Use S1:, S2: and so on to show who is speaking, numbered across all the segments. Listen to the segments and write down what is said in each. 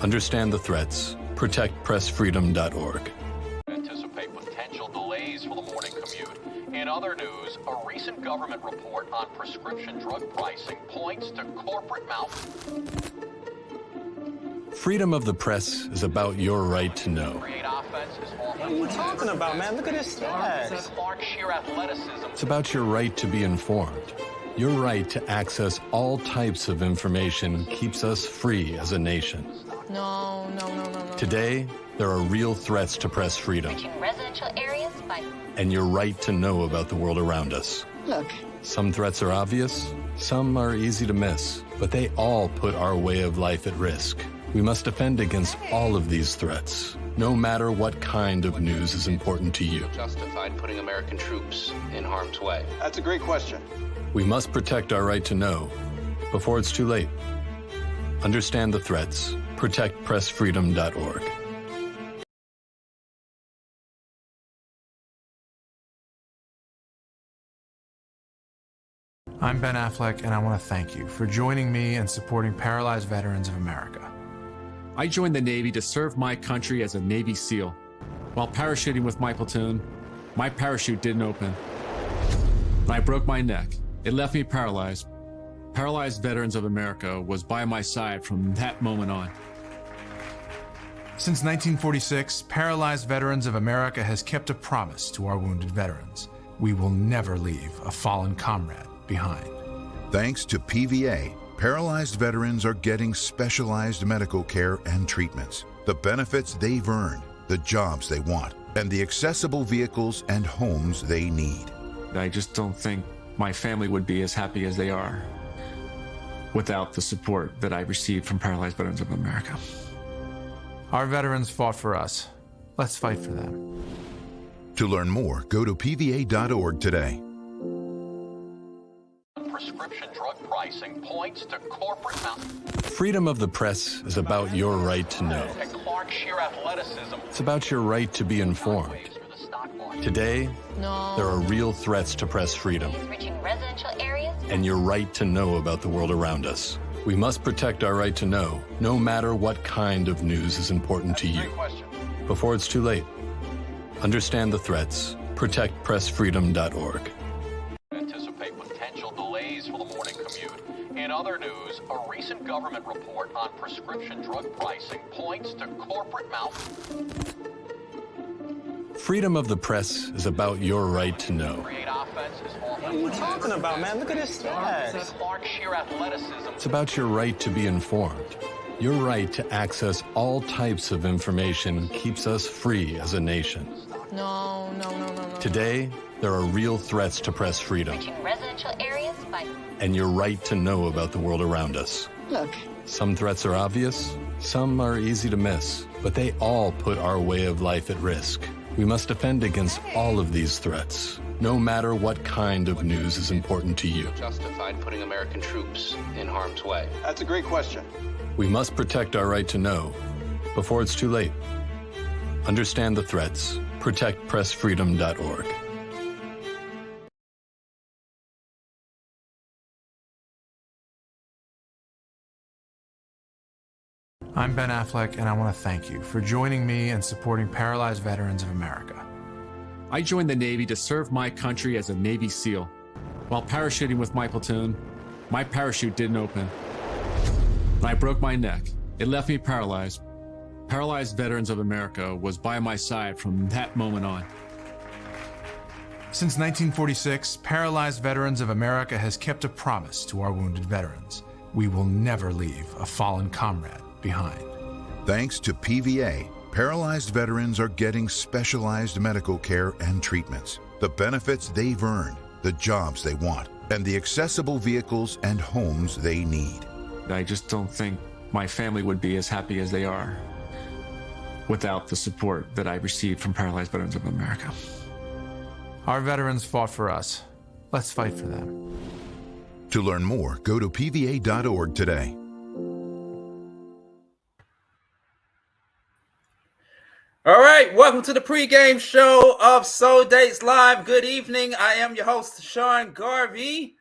S1: Understand the threats. ProtectPressFreedom.org.
S2: Anticipate potential delays for the morning commute. In other news, a recent government report on prescription drug pricing points to corporate
S1: Freedom of the press is about your right to know.
S3: What are you talking about, man? Look at his stats.
S1: It's about your right to be informed. Your right to access all types of information keeps us free as a nation.
S4: No.
S1: Today, there are real threats to press freedom.
S4: Reaching residential areas by...
S1: And your right to know about the world around us.
S4: Look.
S1: Some threats are obvious, some are easy to miss, but they all put our way of life at risk. We must defend against all of these threats, no matter what kind of news is important to you.
S5: Justified putting American troops in harm's way?
S3: That's a great question.
S1: We must protect our right to know before it's too late. Understand the threats. ProtectPressFreedom.org.
S6: I'm Ben Affleck, and I want to thank you for joining me and supporting Paralyzed Veterans of America.
S7: I joined the Navy to serve my country as a Navy SEAL. While parachuting with my platoon, my parachute didn't open. And I broke my neck. It left me paralyzed. Paralyzed Veterans of America was by my side from that moment on.
S6: Since 1946, Paralyzed Veterans of America has kept a promise to our wounded veterans. We will never leave a fallen comrade behind.
S8: Thanks to PVA, paralyzed veterans are getting specialized medical care and treatments, the benefits they've earned, the jobs they want, and the accessible vehicles and homes they need.
S7: I just don't think my family would be as happy as they are without the support that I received from Paralyzed Veterans of America.
S6: Our veterans fought for us. Let's fight for them.
S8: To learn more, go to pva.org today.
S2: prescription drug pricing points to corporate
S1: Freedom of the press is about your right to know.
S2: and Clarkshire athleticism.
S1: It's about your right to be informed. Today, there are real threats to press freedom
S4: Reaching residential areas?
S1: and your right to know about the world around us. We must protect our right to know, no matter what kind of news is important to you. Before it's too late. Understand the threats. ProtectPressFreedom.org.
S2: Anticipate potential delays for the morning commute. In other news, a recent government report on prescription drug pricing points to corporate
S1: Freedom of the press is about your right to know.
S3: What are you talking about, man? Look at his stats.
S2: Clarkshire athleticism.
S1: It's about your right to be informed. Your right to access all types of information keeps us free as a nation.
S4: No.
S1: Today, there are real threats to press freedom
S4: Reaching residential areas by...
S1: and your right to know about the world around us.
S4: Look.
S1: Some threats are obvious, some are easy to miss, but they all put our way of life at risk. We must defend against all of these threats, no matter what kind of news is important to you.
S5: Justified putting American troops in harm's way?
S3: That's a great question.
S1: We must protect our right to know before it's too late. Understand the threats. ProtectPressFreedom.org.
S6: I'm Ben Affleck, and I want to thank you for joining me and supporting Paralyzed Veterans of America.
S7: I joined the Navy to serve my country as a Navy SEAL. While parachuting with my platoon, my parachute didn't open. And I broke my neck. It left me paralyzed. Paralyzed Veterans of America was by my side from that moment on.
S6: Since 1946, Paralyzed Veterans of America has kept a promise to our wounded veterans. We will never leave a fallen comrade behind.
S8: Thanks to PVA, paralyzed veterans are getting specialized medical care and treatments, the benefits they've earned, the jobs they want, and the accessible vehicles and homes they need.
S7: I just don't think my family would be as happy as they are without the support that I received from Paralyzed Veterans of America.
S6: Our veterans fought for us. Let's fight for them.
S8: To learn more, go to pva.org today.
S9: All right, welcome to the pregame show of Soul Dates Live. Good evening. I am your host, Sean Garvey.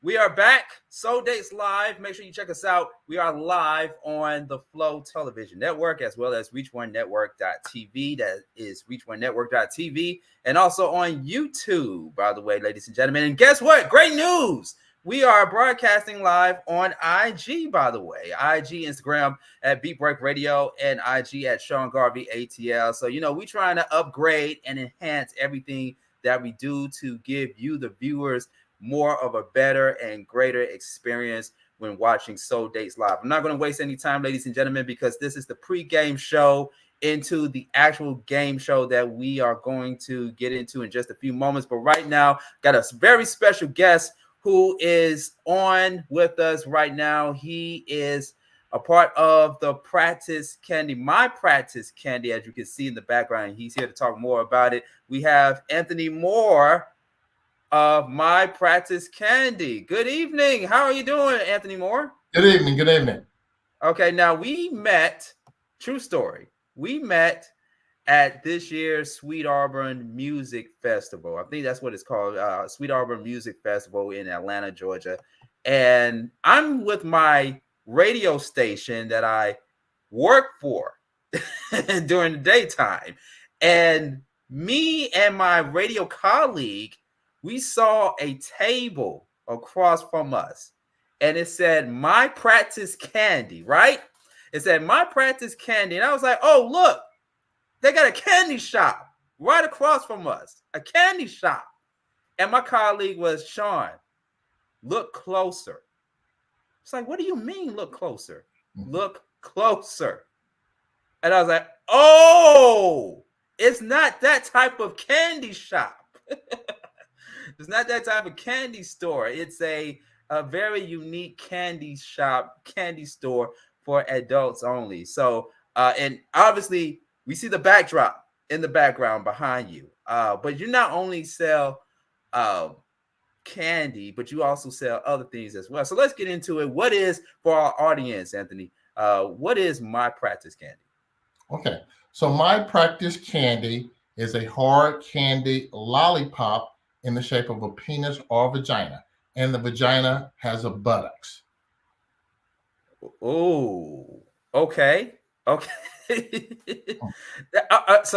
S9: We are back. Soul Dates Live. Make sure you check us out. We are live on the Flow Television Network as well as ReachOneNetwork.tv. That is ReachOneNetwork.tv. And also on YouTube, by the way, ladies and gentlemen. And guess what? Great news. We are broadcasting live on IG, by the way. IG, Instagram at Beat Break Radio, and IG at Sean Garvey ATL. So, we're trying to upgrade and enhance everything that we do to give you, the viewers, more of a better and greater experience when watching Soul Dates Live. I'm not going to waste any time, ladies and gentlemen, because this is the pre-game show into the actual game show that we are going to get into in just a few moments. But right now, got a very special guest who is on with us right now. He is a part of the Practice Candy, My Practice Candy, as you can see in the background. He's here to talk more about it. We have Anthony Moore of My Practice Candy. Good evening. How are you doing, Anthony Moore?
S10: Good evening. Good evening.
S9: Okay, now we met, true story, we met at this year's Sweet Auburn Music Festival. I think that's what it's called, Sweet Auburn Music Festival in Atlanta, Georgia. And I'm with my radio station that I work for during the daytime. And me and my radio colleague, we saw a table across from us, and it said My Practice Candy, right? It said My Practice Candy. And I was like, oh, look, they got a candy shop right across from us, a candy shop. And my colleague was, Sean, look closer. It's like, what do you mean look closer? Look closer. And I was like, oh, it's not that type of candy shop. It's not that type of candy store. It's a very unique candy shop, candy store for adults only. So, and obviously, we see the backdrop in the background behind you. But you not only sell candy, but you also sell other things as well. So let's get into it. What is, for our audience, Anthony, what is My Practice Candy?
S10: Okay. So My Practice Candy is a hard candy lollipop in the shape of a penis or vagina, and the vagina has a buttocks.
S9: Oh, okay. So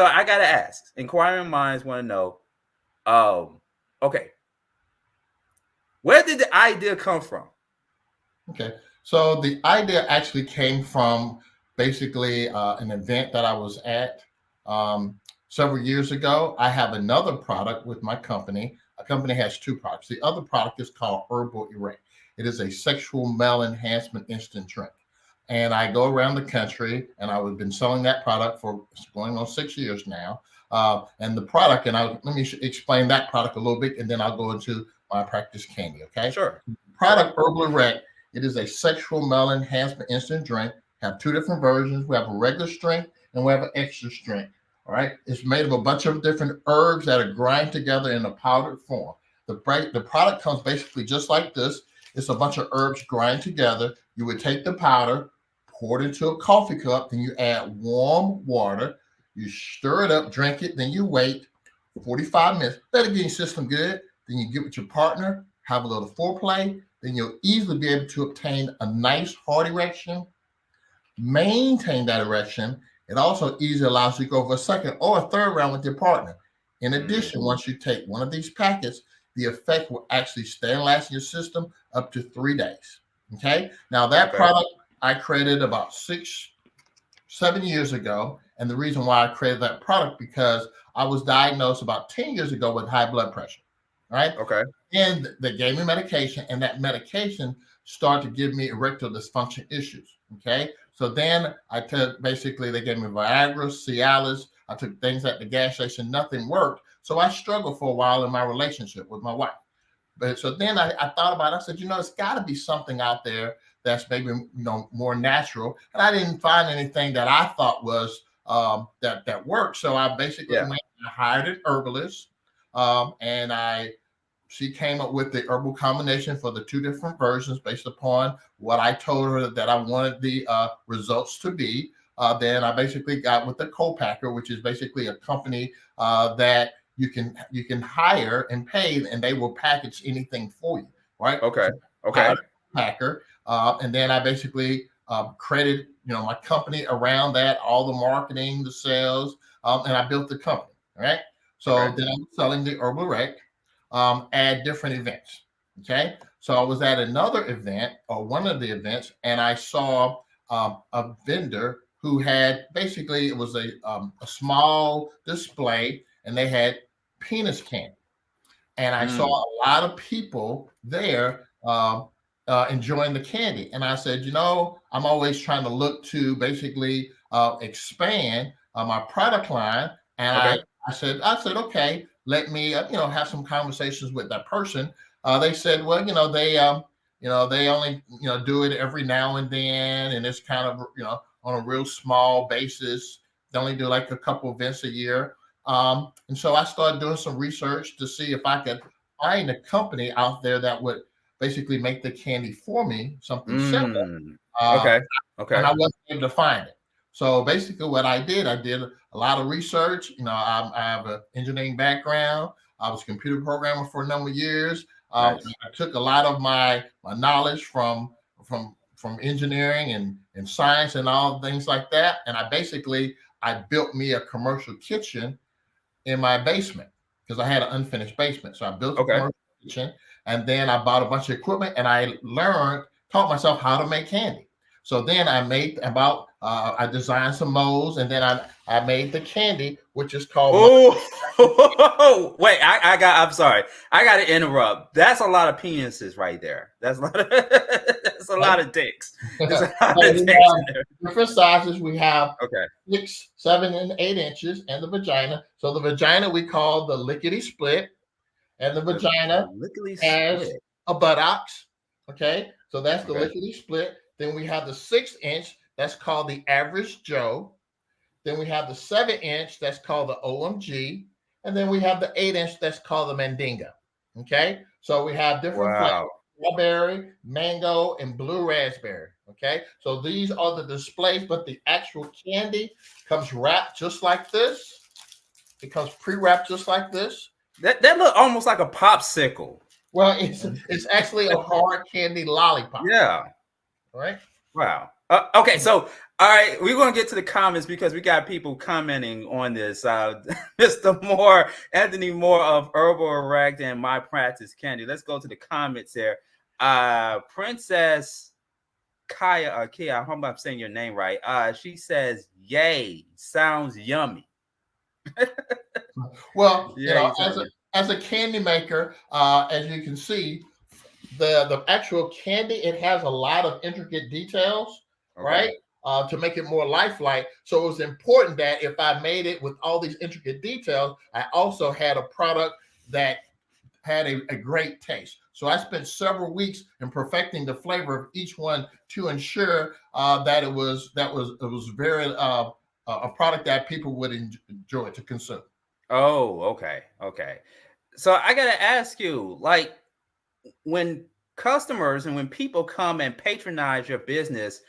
S9: I gotta ask. Inquiring minds want to know. Okay, where did the idea come from?
S10: Okay, so the idea actually came from basically an event that I was at several years ago. I have another product with my company. A company has two products. The other product is called Herbal Erect. It is a sexual male enhancement instant drink. And I go around the country, and I've been selling that product for going on 6 years now. And the product, and let me explain that product a little bit, and then I'll go into My Practice Candy, okay?
S9: Sure.
S10: Product Herbal Erect, it is a sexual male enhancement instant drink. Have two different versions. We have a regular strength, and we have an extra strength. All right. It's made of a bunch of different herbs that are grind together in a powdered form. The product comes basically just like this. It's a bunch of herbs grind together. You would take the powder, pour it into a coffee cup, then you add warm water. You stir it up, drink it, then you wait 45 minutes. Let it get your system good. Then you get with your partner, have a little foreplay. Then you'll easily be able to obtain a nice hard erection, maintain that erection. It also easily allows you to go for a second or a third round with your partner. In addition, once you take one of these packets, the effect will actually stay and last in your system up to 3 days. Okay. Now that product I created about 6-7 years ago. And the reason why I created that product, because I was diagnosed about 10 years ago with high blood pressure. Right.
S9: Okay.
S10: And they gave me medication, and that medication started to give me erectile dysfunction issues. Okay. So then I took, basically they gave me Viagra, Cialis. I took things at the gas station, nothing worked. So I struggled for a while in my relationship with my wife. But so then I thought about it. I said, it's got to be something out there that's maybe more natural. And I didn't find anything that I thought was that worked. So I basically went and hired an herbalist, and she came up with the herbal combination for the two different versions based upon what I told her that I wanted the results to be. Then I basically got with the co-packer, which is basically a company that you can hire and pay, and they will package anything for you. right?
S9: Okay. Okay.
S10: Packer. And then I basically created, my company around that, all the marketing, the sales, and I built the company, right? So then I was selling the Herbal Rec at different events, okay? So I was at another event, or one of the events, and I saw a vendor who had basically, it was a small display, and they had penis candy. And I saw a lot of people there enjoying the candy. And I said, I'm always trying to look to basically expand my product line. And I said, okay, let me, have some conversations with that person. They said, well, they only, do it every now and then. And it's kind of, on a real small basis. They only do like a couple events a year. And so I started doing some research to see if I could find a company out there that would basically make the candy for me, something similar.
S9: Okay.
S10: And I wasn't able to find it. So basically what I did a lot of research. I have an engineering background. I was a computer programmer for a number of years. I took a lot of my knowledge from engineering and science and all things like that. And I built me a commercial kitchen in my basement because I had an unfinished basement. So I built a commercial kitchen, and then I bought a bunch of equipment, and I taught myself how to make candy. So then I made I designed some molds, and then I made the candy, which is called.
S9: Wait, I'm sorry. I got to interrupt. That's a lot of penises right there. That's a lot of dicks.
S10: Different sizes. We have 6, 7, and 8 inches, and the vagina. So the vagina we call the lickety split, and the vagina has a buttocks. Okay, so that's the lickety split. Then we have the 6-inch. That's called the average Joe. Then we have the 7-inch. That's called the OMG. And then we have the 8-inch. That's called the Mandinga. Okay. So we have different flavors: strawberry, mango, and blue raspberry. Okay. So these are the displays, but the actual candy comes wrapped just like this. It comes pre-wrapped just like this.
S9: That look almost like a popsicle.
S10: Well, it's actually a hard candy lollipop.
S9: Yeah.
S10: All right.
S9: Wow. Okay, so all right, we're gonna get to the comments because we got people commenting on this. Mr. Moore, Anthony Moore of Herbal Erect and My Practice Candy. Let's go to the comments here. Princess Kaya, Kia, I hope I'm saying your name right. She says, "Yay, sounds yummy."
S10: Well, as a candy maker, as you can see, the actual candy, it has a lot of intricate details, right? To make it more lifelike. So it was important that if I made it with all these intricate details, I also had a product that had a great taste. So I spent several weeks in perfecting the flavor of each one to ensure that it was very a product that people would enjoy to consume.
S9: Oh, okay. So I gotta ask you, like, when customers and when people come and patronize your business,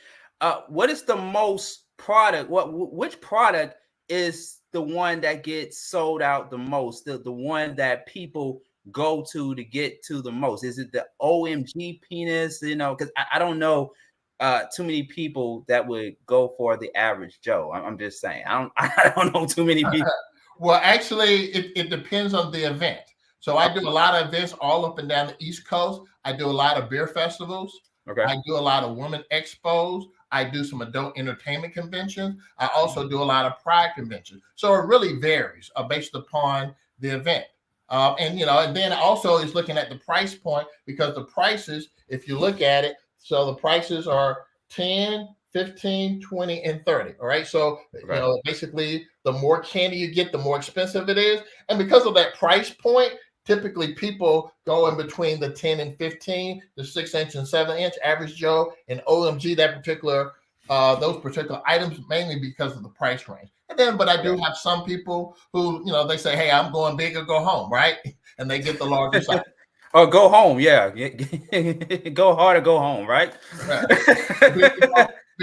S9: what is the most product? Which product is the one that gets sold out the most? The one that people go to get to the most? Is it the OMG penis? Because I don't know too many people that would go for the average Joe. I'm just saying. I don't know too many people.
S10: Well, actually, it depends on the event. So I do a lot of events all up and down the East Coast. I do a lot of beer festivals. I do a lot of women expos. I do some adult entertainment conventions. I also do a lot of pride conventions. So it really varies based upon the event. And then also is looking at the price point, because the prices, if you look at it, so the prices are 10, 15, 20, and 30. All right. So, basically the more candy you get, the more expensive it is. And because of that price point, typically people go in between the 10 and 15, the 6-inch and 7-inch, average Joe and OMG, those particular items, mainly because of the price range. And then, but I do have some people who, they say, hey, I'm going big or go home, right? And they get the larger size.
S9: Or go home, yeah. Go hard or go home, right?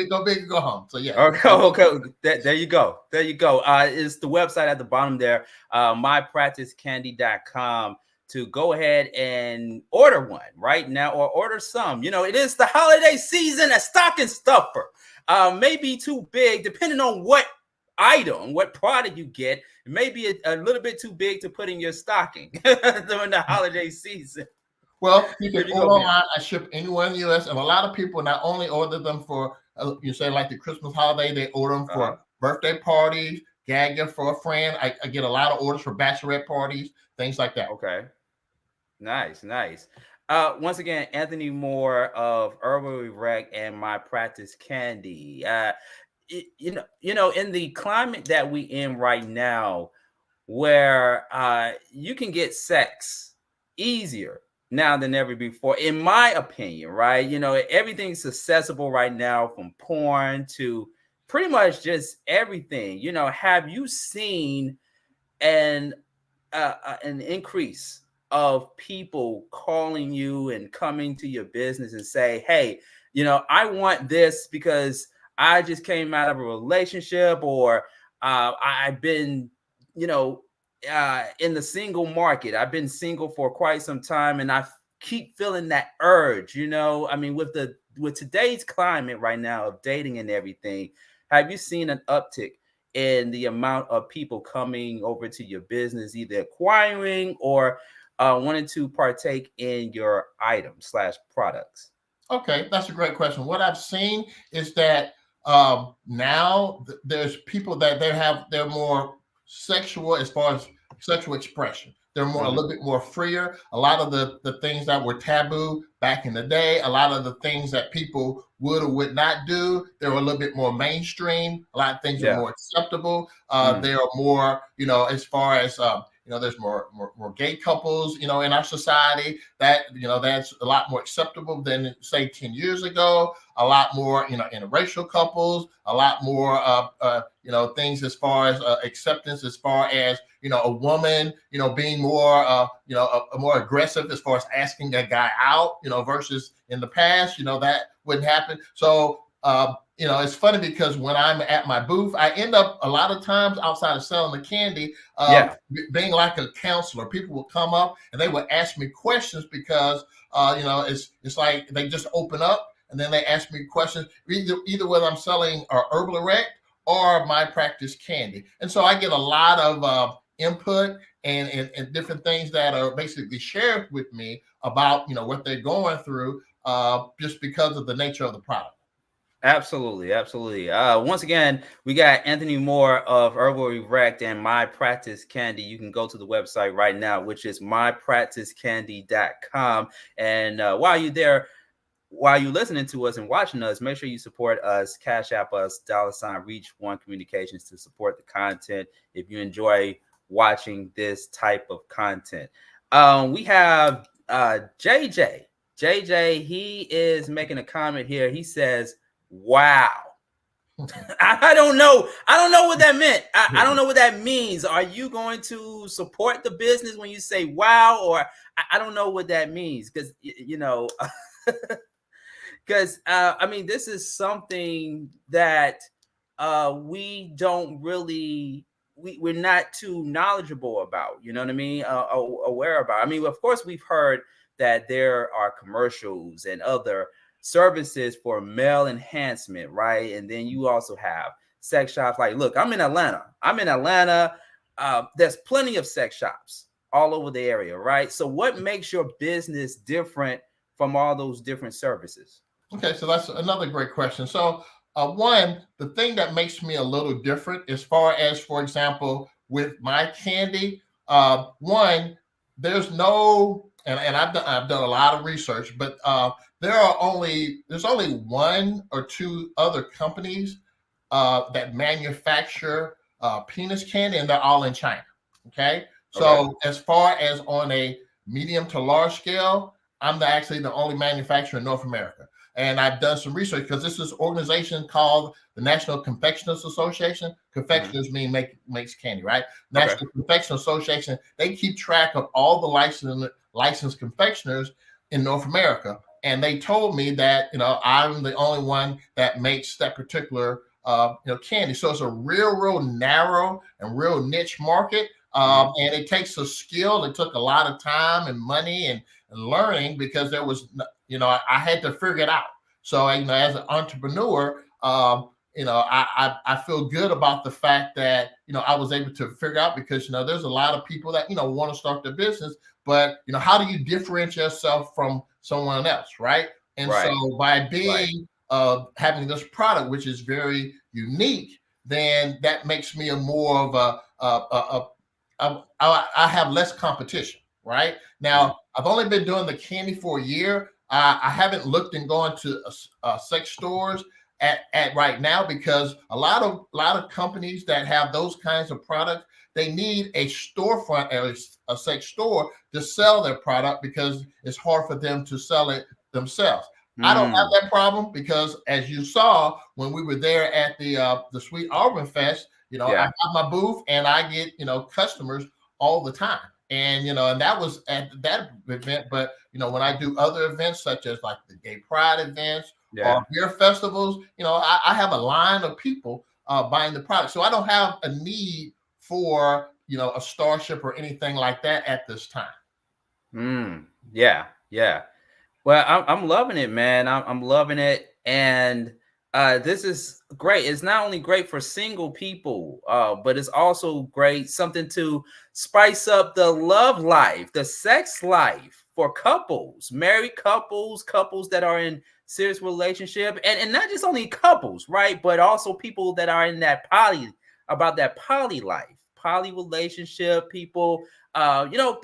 S10: Go big or go home. So yeah.
S9: Okay. There you go. It's the website at the bottom there, mypracticecandy.com. to go ahead and order one right now or order some. You know, it is the holiday season, a stocking stuffer. Maybe too big, depending on what item, what product you get. It may be a little bit too big to put in your stocking during the holiday season.
S10: Well, you can order online. I ship anywhere in the U.S. And a lot of people not only order them for, you say like the Christmas holiday, they order them for birthday parties, gag gift for a friend. I get a lot of orders for bachelorette parties, things like that.
S9: Okay. Nice, nice. Once again, Anthony Moore of Herbal Erect and My Practice Candy. You know, in the climate that we in right now, where you can get sex easier now than ever before, in my opinion, right? You know, everything's accessible right now, from porn to pretty much just everything. You know, have you seen an increase of people calling you and coming to your business and say, hey, you know, I want this because I just came out of a relationship, or I've been, you know, in the single market. I've been single for quite some time, and I keep feeling that urge, you know. I mean, with today's climate right now of dating and everything, have you seen an uptick in the amount of people coming over to your business, either acquiring or wanting to partake in your items / products?
S10: Okay, that's a great question. What I've seen is that now there's people that they're more sexual as far as sexual expression. They're more a little bit more freer. A lot of the things that were taboo back in the day, a lot of the things that people would or would not do, they were a little bit more mainstream. A lot of things are more acceptable. They are more, you know, as far as you know, there's more gay couples, you know, in our society. That, you know, that's a lot more acceptable than say 10 years ago. A lot more, you know, interracial couples. A lot more, you know, things as far as acceptance, as far as, you know, a woman, you know, being more, you know, more aggressive as far as asking a guy out, you know, versus in the past, you know, that wouldn't happen. So, you know, it's funny because when I'm at my booth, I end up a lot of times outside of selling the candy, being like a counselor. People will come up and they will ask me questions because, you know, it's like they just open up and then they ask me questions, either whether I'm selling Herbal Erect or My Practice Candy. And so I get a lot of input and different things that are basically shared with me about, you know, what they're going through just because of the nature of the product.
S9: Absolutely, absolutely. Once again, we got Anthony Moore of Herbal Erect and My Practice Candy. You can go to the website right now, which is mypracticecandy.com. And while you're there, while you're listening to us and watching us, make sure you support us, Cash App us, $Reach One Communications to support the content if you enjoy watching this type of content. We have JJ. JJ, he is making a comment here. He says, wow. I don't know what that meant. I don't know what that means. Are you going to support the business when you say wow? Or I don't know what that means, because, you know, because I mean, this is something that we don't really, we're not too knowledgeable about, you know what I mean, aware about. I mean, of course, we've heard that there are commercials and other services for male enhancement, right? And then you also have sex shops. Like, look, I'm in Atlanta. There's plenty of sex shops all over the area, right? So what makes your business different from all those different services?
S10: Okay, so that's another great question. So one, the thing that makes me a little different as far as, for example, with my candy, one, there's no, and I've done a lot of research, but there's only one or two other companies that manufacture penis candy, and they're all in China. Okay, so as far as on a medium to large scale, I'm actually the only manufacturer in North America. And I've done some research because this is an organization called the National Confectioners Association. Confectioners mean makes candy, right? National Confectioners Association, they keep track of all the licensed confectioners in North America. And they told me that, you know, I'm the only one that makes that particular, you know, candy. So it's a real narrow and real niche market. And it takes a skill. It took a lot of time and money and learning, because there was, I had to figure it out. So, as an entrepreneur, I feel good about the fact that, I was able to figure out, because, there's a lot of people that, want to start their business, but, how do you differentiate yourself from someone else, right? And so by being, having this product, which is very unique, then that makes me a more of I have less competition, right? Now, I've only been doing the candy for a year. I haven't looked and gone to sex stores at right now, because a lot of companies that have those kinds of products, they need a storefront or a sex store to sell their product, because it's hard for them to sell it themselves. I don't have that problem, because as you saw when we were there at the Sweet Auburn Fest, I have my booth and I get, customers all the time. And, and that was at that event. But, when I do other events, such as like the Gay Pride events or beer festivals, I have a line of people buying the product. So I don't have a need for, a starship or anything like that at this time.
S9: Yeah. Well, I'm loving it, man. I'm loving it. And this is great. It's not only great for single people, but it's also great, something to spice up the love life, the sex life for couples, married couples, couples that are in serious relationship, and not just only couples, right? But also people that are in that poly life, poly relationship, people,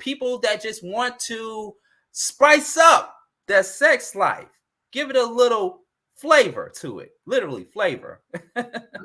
S9: people that just want to spice up their sex life, give it a little flavor to it, literally flavor.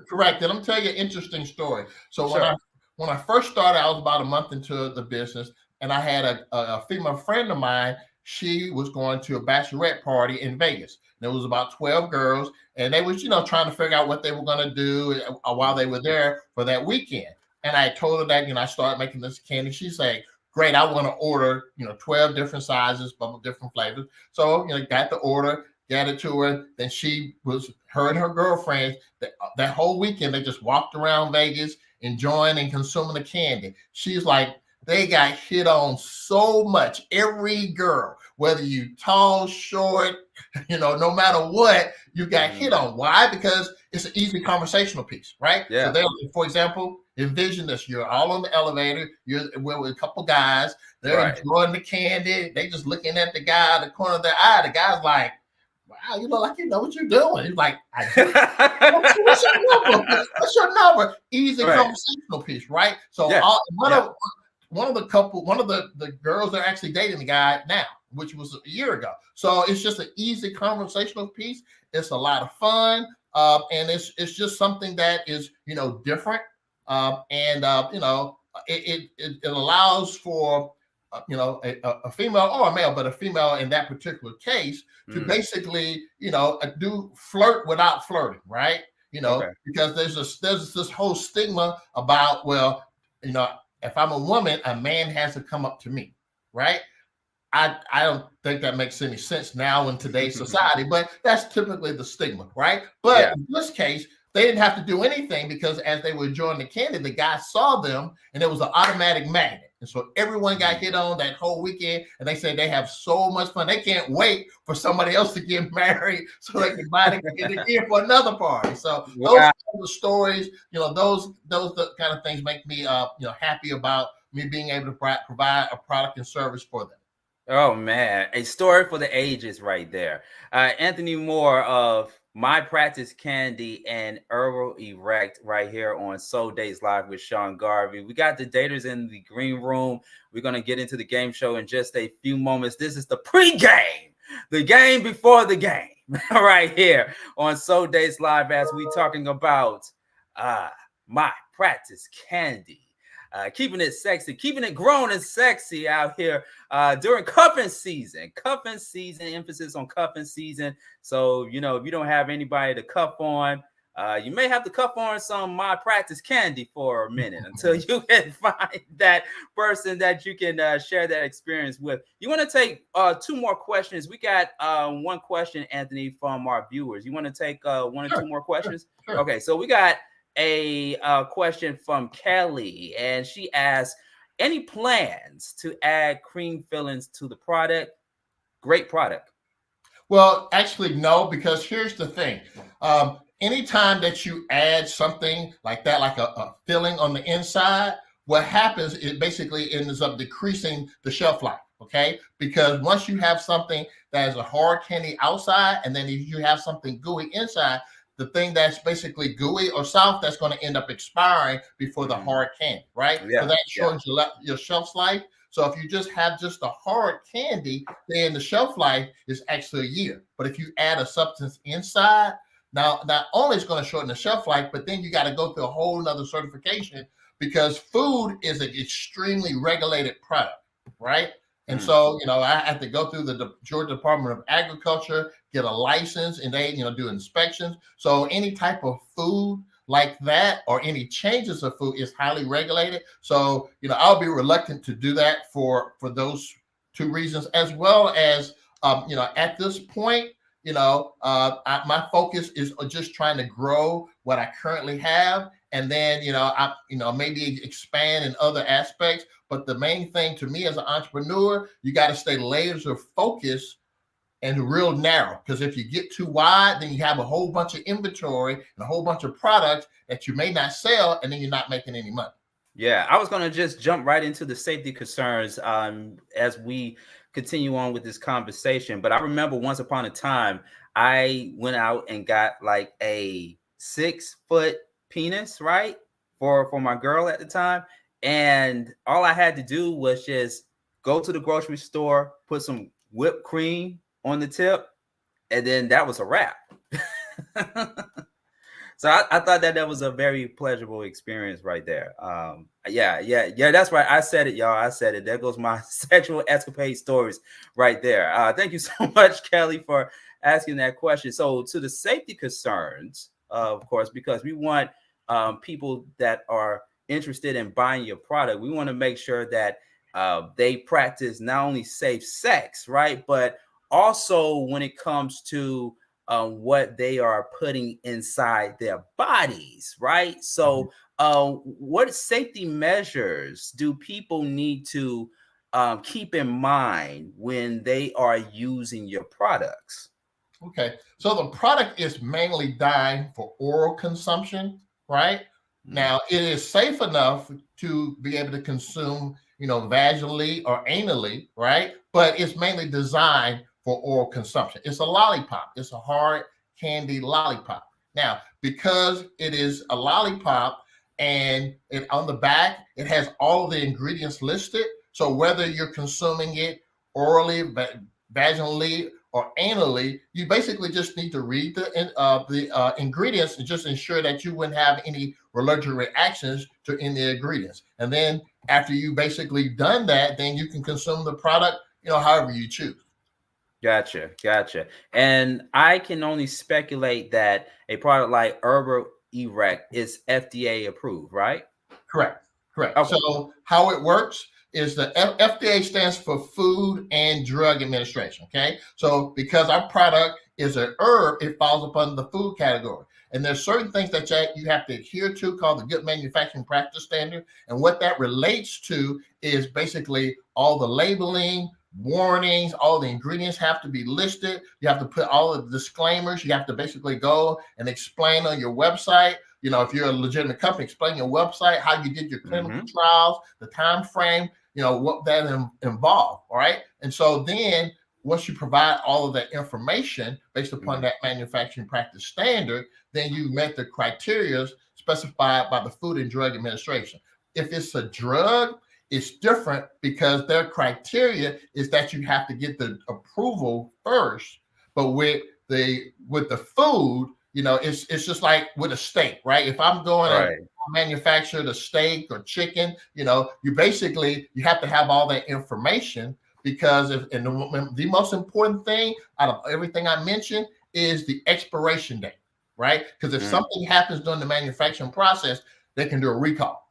S10: Correct. And I'm telling you an interesting story. So when I first started, I was about a month into the business, and I had a female friend of mine. She was going to a bachelorette party in Vegas. There was about 12 girls, and they was, trying to figure out what they were going to do while they were there for that weekend. And I told her that, I started making this candy. She said, great, I want to order, 12 different sizes, different flavors. So, got the order, got it to her. Then her and her girlfriends, that whole weekend, they just walked around Vegas, enjoying and consuming the candy. She's like, they got hit on so much. Every girl, whether you tall, short, no matter what, you got hit on. Why? Because it's an easy conversational piece, right?
S9: Yeah.
S10: So for example, envision this. You're all on the elevator. You're with a couple guys. They're enjoying the candy. They just looking at the guy at the corner of their eye. The guy's like, wow, you look like you know what you're doing. He's like, what's your number? What's your number? Easy conversational piece, right? So one of the girls are actually dating the guy now, which was a year ago. So it's just an easy conversational piece. It's a lot of fun. And it's just something that is, different. It allows for, a female or a male, but a female in that particular case to basically, do flirt without flirting, right? Because there's this whole stigma about, well, if I'm a woman, a man has to come up to me, right? I don't think that makes any sense now in today's society, but that's typically the stigma, right? But in this case, they didn't have to do anything, because as they were enjoying the candy, the guy saw them, and it was an automatic magnet. And so everyone got hit on that whole weekend, and they said they have so much fun. They can't wait for somebody else to get married so they can buy the candy again for another party. So those kinds of stories, those the kind of things make me, happy about me being able to provide a product and service for them.
S9: Oh man, a story for the ages right there. Anthony Moore of My Practice Candy and Herbal Erect right here on Soul Days Live with Sean Garvey. We got the daters in the green room. We're going to get into the game show in just a few moments. This is the pregame, the game before the game right here on Soul Days Live, as we talking about My Practice Candy. Keeping it sexy, keeping it grown and sexy out here during cuffing season. Cuffing season, emphasis on cuffing season. So, if you don't have anybody to cuff on, you may have to cuff on some My Practice Candy for a minute until you can find that person that you can share that experience with. You want to take 2 more questions? We got 1 question, Anthony, from our viewers. You want to take 1 or 2 more questions? Sure. Okay, so we got a question from Kelly, and she asks, Any plans to add cream fillings to the product? Great product.
S10: Well, actually, no, because here's the thing. Anytime that you add something like that, like a filling on the inside, what happens, it basically ends up decreasing the shelf life, okay? Because once you have something that is a hard candy outside, and then if you have something gooey inside, the thing that's basically gooey or soft, that's going to end up expiring before the hard candy, right?
S9: Yeah,
S10: so that shortens your shelf life. So if you just have just a hard candy, then the shelf life is actually a year. But if you add a substance inside, now not only is going to shorten the shelf life, but then you got to go through a whole nother certification, because food is an extremely regulated product, right? And so, I have to go through the Georgia Department of Agriculture, get a license, and they, do inspections. So any type of food like that, or any changes of food, is highly regulated. So, I'll be reluctant to do that for those two reasons, as well as, at this point, my focus is just trying to grow what I currently have. And then, maybe expand in other aspects. But the main thing to me as an entrepreneur, you got to stay laser focused and real narrow. Because if you get too wide, then you have a whole bunch of inventory and a whole bunch of products that you may not sell, and then you're not making any money.
S9: Yeah, I was going to just jump right into the safety concerns as we continue on with this conversation. But I remember once upon a time, I went out and got like a 6-foot penis, right, for my girl at the time. And all I had to do was just go to the grocery store, put some whipped cream on the tip, and then that was a wrap. So I thought that was a very pleasurable experience right there. Yeah. That's right. I said it, y'all. I said it. There goes my sexual escapade stories right there. Thank you so much, Kelly, for asking that question. So to the safety concerns, of course, because we want people that are interested in buying your product, we want to make sure that they practice not only safe sex, right, but also when it comes to what they are putting inside their bodies, right? So what safety measures do people need to keep in mind when they are using your products?
S10: Okay, so the product is mainly designed for oral consumption, right? Now, it is safe enough to be able to consume, vaginally or anally, right? But it's mainly designed for oral consumption. It's a lollipop. It's a hard candy lollipop. Now, because it is a lollipop and on the back, it has all of the ingredients listed. So whether you're consuming it orally, vaginally, or anally, you basically just need to read the ingredients and just ensure that you wouldn't have any allergic reactions to any ingredients. And then after you basically done that, then you can consume the product, however you choose.
S9: Gotcha. And I can only speculate that a product like Erect is FDA approved, right?
S10: Correct.
S9: Okay.
S10: So how it works is the FDA stands for Food and Drug Administration. Okay, so because our product is an herb, it falls upon the food category, and there's certain things that you have to adhere to called the Good Manufacturing Practice Standard. And what that relates to is basically all the labeling, warnings, all the ingredients have to be listed. You have to put all the disclaimers. You have to basically go and explain on your website. If you're a legitimate company, explain your website, how you did your clinical trials, the time frame, what that involved. All right. And so then once you provide all of that information based upon that manufacturing practice standard, then you met the criteria specified by the Food and Drug Administration. If it's a drug, it's different because their criteria is that you have to get the approval first. But with the food, it's just like with a steak, right? If I'm going to manufacture the steak or chicken, you have to have all that information, because the most important thing out of everything I mentioned is the expiration date, right? Because if something happens during the manufacturing process, they can do a recall.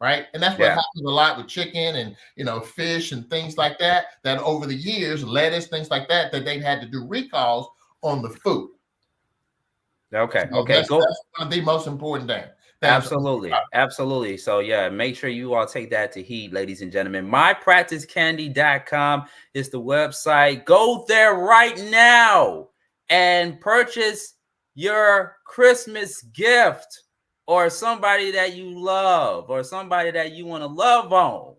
S10: Right. And that's what happens a lot with chicken and, fish and things like that over the years, lettuce, things like that they've had to do recalls on the food.
S9: Okay.
S10: So that's one of the most important things
S9: Absolutely. So yeah, make sure you all take that to heed, ladies and gentlemen. MyPracticeCandy.com is the website. Go there right now and purchase your Christmas gift, or somebody that you love, or somebody that you want to love on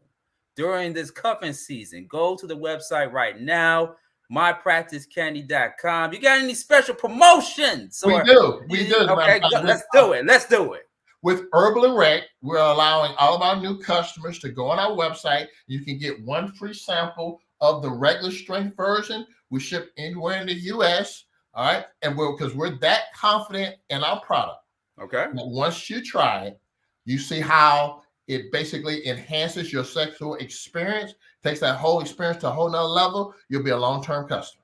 S9: during this cuffing season. Go to the website right now, MyPracticeCandy.com. You got any special promotions?
S10: We do.
S9: Okay, let's do it.
S10: With Herbal and Rec, we're allowing all of our new customers to go on our website. You can get one free sample of the regular strength version. We ship anywhere in the U.S. All right, and because we're that confident in our product.
S9: Okay.
S10: Once you try it, you see how it basically enhances your sexual experience, takes that whole experience to a whole nother level. You'll be a long-term customer.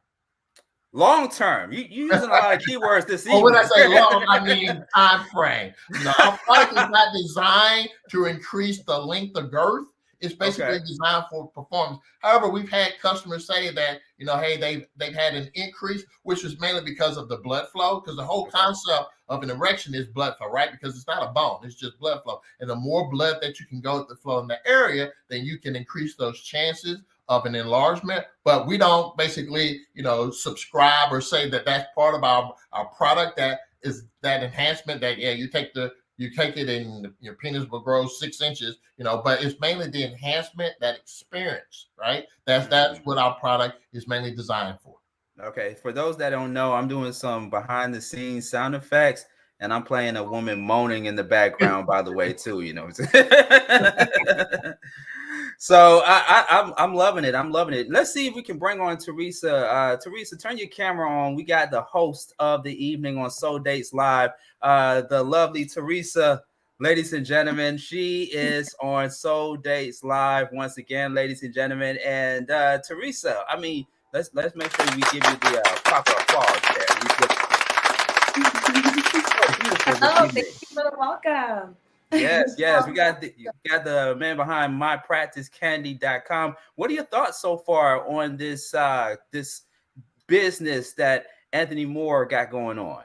S9: Long term. You using a lot of keywords this evening.
S10: When I say long, I mean time frame. Our product is not designed to increase the length of girth. It's basically designed for performance. However, we've had customers say that, hey, they've had an increase, which is mainly because of the blood flow, because the whole concept of an erection is blood flow, right? Because it's not a bone, it's just blood flow. And the more blood that you can go to flow in the area, then you can increase those chances of an enlargement. But we don't basically, subscribe or say that that's part of our product, that is that enhancement that, you take it and your penis will grow 6 inches, but it's mainly the enhancement, that experience, right? That's what our product is mainly designed for.
S9: Okay. For those that don't know, I'm doing some behind the scenes sound effects, and I'm playing a woman moaning in the background, by the way, too, So I'm loving it. I'm loving it. Let's see if we can bring on Theresa. Theresa, turn your camera on. We got the host of the evening on Soul Dates Live, the lovely Theresa, ladies and gentlemen. She is on Soul Dates Live once again, ladies and gentlemen. And Theresa, I mean, let's make sure we give you the proper applause there.
S11: Hello, thank you for the welcome.
S9: Yes. We got the man behind MyPracticeCandy.com. What are your thoughts so far on this this business that Anthony Moore got going on?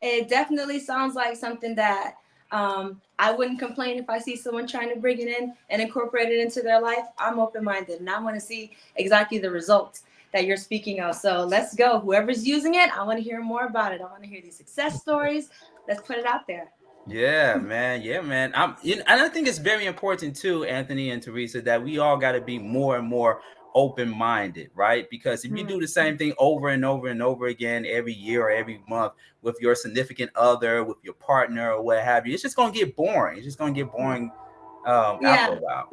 S11: It definitely sounds like something that I wouldn't complain if I see someone trying to bring it in and incorporate it into their life. I'm open-minded and I want to see exactly the results that you're speaking of. So let's go. Whoever's using it, I want to hear more about it. I want to hear these success stories. Let's put it out there.
S9: Yeah, man. And I think it's very important too, Anthony and Theresa, that we all got to be more and more open-minded, right? Because if you do the same thing over and over and over again every year or every month with your significant other, with your partner or what have you, it's just going to get boring. It's just going to get boring after a while.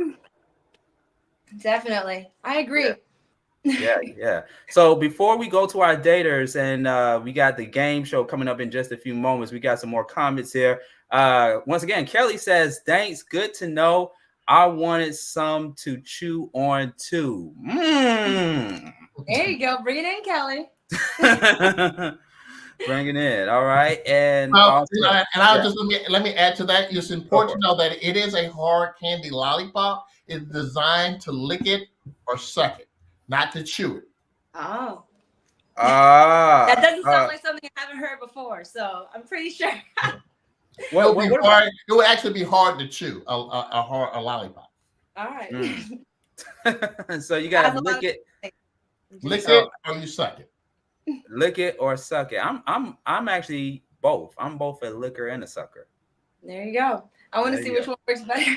S11: Definitely. I agree.
S9: Yeah. So before we go to our daters, and we got the game show coming up in just a few moments, we got some more comments here. Once again, Kelly says, thanks, good to know. I wanted some to chew on too.
S11: There you go. Bring it in, Kelly.
S9: Bring it in. All right. And
S10: let me add to that. It's important to know that it is a hard candy lollipop. It's designed to lick it or suck it, not to chew it.
S11: Oh. That doesn't sound like something I haven't heard before, so I'm pretty sure.
S10: It would actually be hard to chew a lollipop.
S11: All right.
S9: So you gotta lick it.
S10: Lick it or you suck it.
S9: Lick it or suck it. I'm actually both. I'm both a licker and a sucker.
S11: There you go. I want to see which one works better.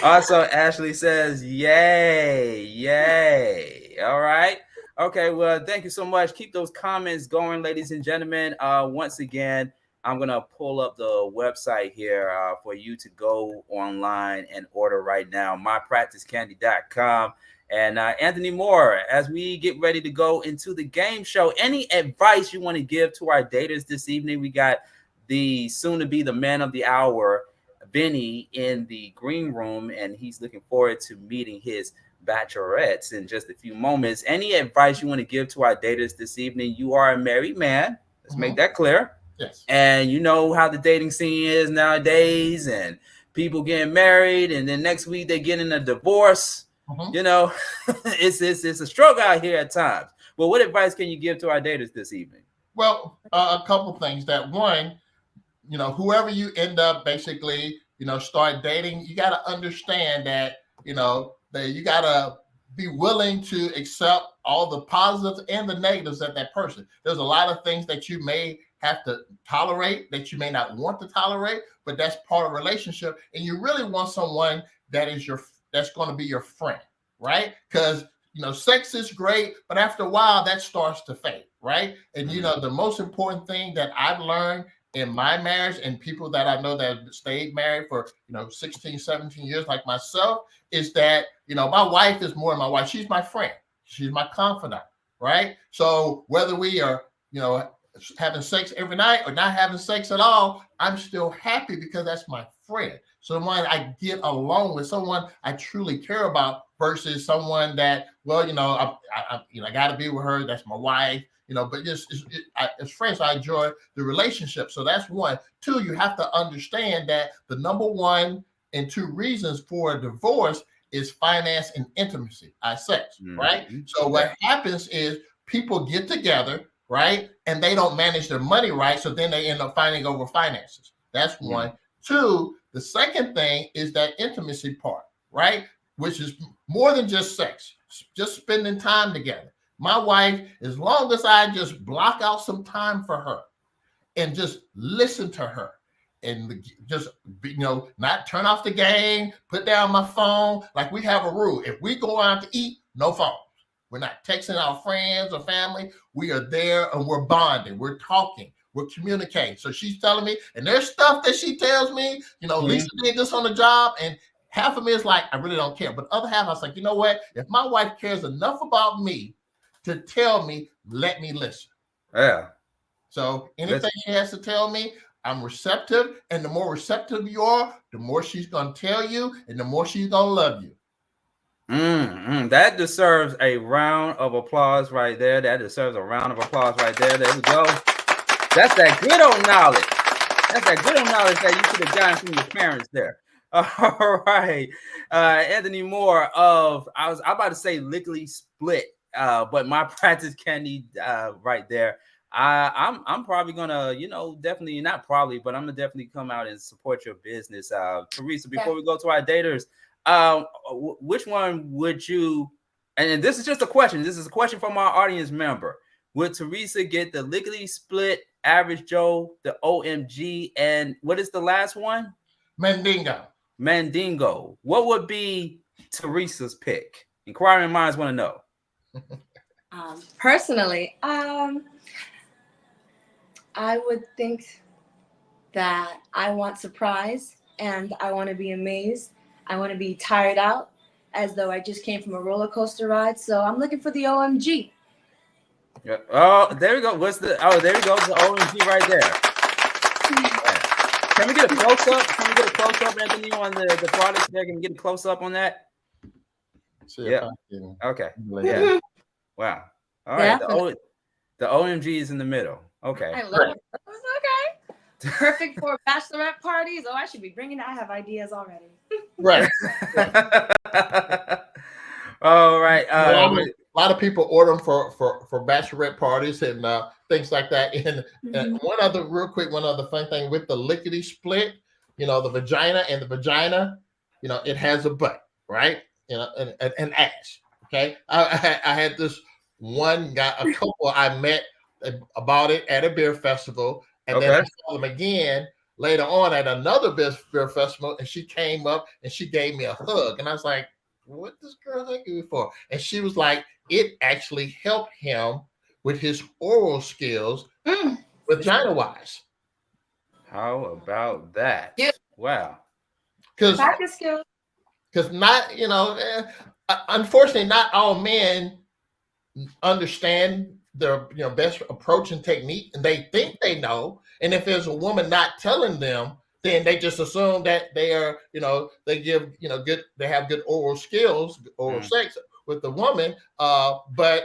S9: Also, Ashley says, yay. All right. Okay, well, thank you so much. Keep those comments going, ladies and gentlemen. Once again, I'm going to pull up the website here for you to go online and order right now, mypracticecandy.com. And Anthony Moore, as we get ready to go into the game show, any advice you want to give to our daters this evening? We got the soon-to-be the man of the hour, Vinny, in the green room, and he's looking forward to meeting his bachelorettes in just a few moments. Any advice you want to give to our daters this evening? You are a married man. Let's make that clear.
S10: Yes.
S9: And you know how the dating scene is nowadays, and people getting married, and then next week they get in a divorce. It's a struggle out here at times. Well, what advice can you give to our daters this evening?
S10: Well, a couple things. That one, whoever you end up basically, start dating, you got to understand that, that you got to be willing to accept all the positives and the negatives of that person. There's a lot of things that you may have to tolerate that you may not want to tolerate, but that's part of a relationship. And you really want someone that's going to be your friend, right? Because, sex is great, but after a while that starts to fade, right? And, the most important thing that I've learned in my marriage and people that I know that have stayed married for, 16, 17 years like myself is that, my wife is more than my wife. She's my friend. She's my confidant, right? So whether we are, having sex every night or not having sex at all, I'm still happy because that's my friend. Someone I get along with, someone I truly care about versus someone that, I got to be with her. That's my wife, but as friends, I enjoy the relationship. So that's one. Two, you have to understand that the number one and two reasons for a divorce is finance and intimacy, sex, right? So what happens is people get together, right? And they don't manage their money right. So then they end up fighting over finances. That's one. Two, the second thing is that intimacy part, right? Which is more than just sex, just spending time together. My wife, as long as I just block out some time for her and just listen to her and just, not turn off the game, put down my phone. Like we have a rule. If we go out to eat, no phone. We're not texting our friends or family. We are there and we're bonding. We're talking. We're communicating. So she's telling me, and there's stuff that she tells me, Lisa did this on the job, and half of me is like, I really don't care. But the other half, I was like, you know what? If my wife cares enough about me to tell me, let me listen.
S9: Yeah.
S10: So anything she has to tell me, I'm receptive. And the more receptive you are, the more she's going to tell you, and the more she's going to love you.
S9: That deserves a round of applause right there. There we go. That's that good old knowledge. That you could have gotten from your parents there. All right. Anthony Moore I'm about to say lickety split, but my practice candy right there. I'm probably gonna, definitely not probably, but I'm gonna definitely come out and support your business. Teresa, before we go to our daters, which one would you, and this is just a question, this is a question from our audience member, would Teresa get the lickety split, average Joe, the OMG, and what is the last one? Mandingo. What would be Teresa's pick? Inquiring minds want to know.
S11: Personally, I would think that I want surprise and I want to be amazed. I want to be tired out as though I just came from a roller coaster ride. So I'm looking for the OMG.
S9: Yeah. Oh, there we go. There we go. The OMG right there. Can we get a close up? Anthony, on the products there? Can we get a close up on that? Yeah. Okay. Yeah. Wow. All right. The OMG is in the middle. Okay.
S11: I love it. Okay. Perfect for bachelorette parties. Oh, I should be bringing that. I have ideas already.
S10: Right.
S9: All right.
S10: A lot of people order them for bachelorette parties and things like that. And one other fun thing with the lickety split, the vagina, it has a butt, right? An ass. Okay. I had this one guy, a couple I met about it at a beer festival, and then I saw them again later on at another beer festival, and she came up and she gave me a hug, and I was like, what this girl thanking me for? And she was like, it actually helped him with his oral skills, vagina wise.
S9: How about that?
S11: Yeah.
S9: Wow.
S10: Because not, unfortunately, not all men understand their best approach and technique, and they think they know. And if there's a woman not telling them, then they just assume that they are, they give, good, they have good oral skills, oral sex with the woman. But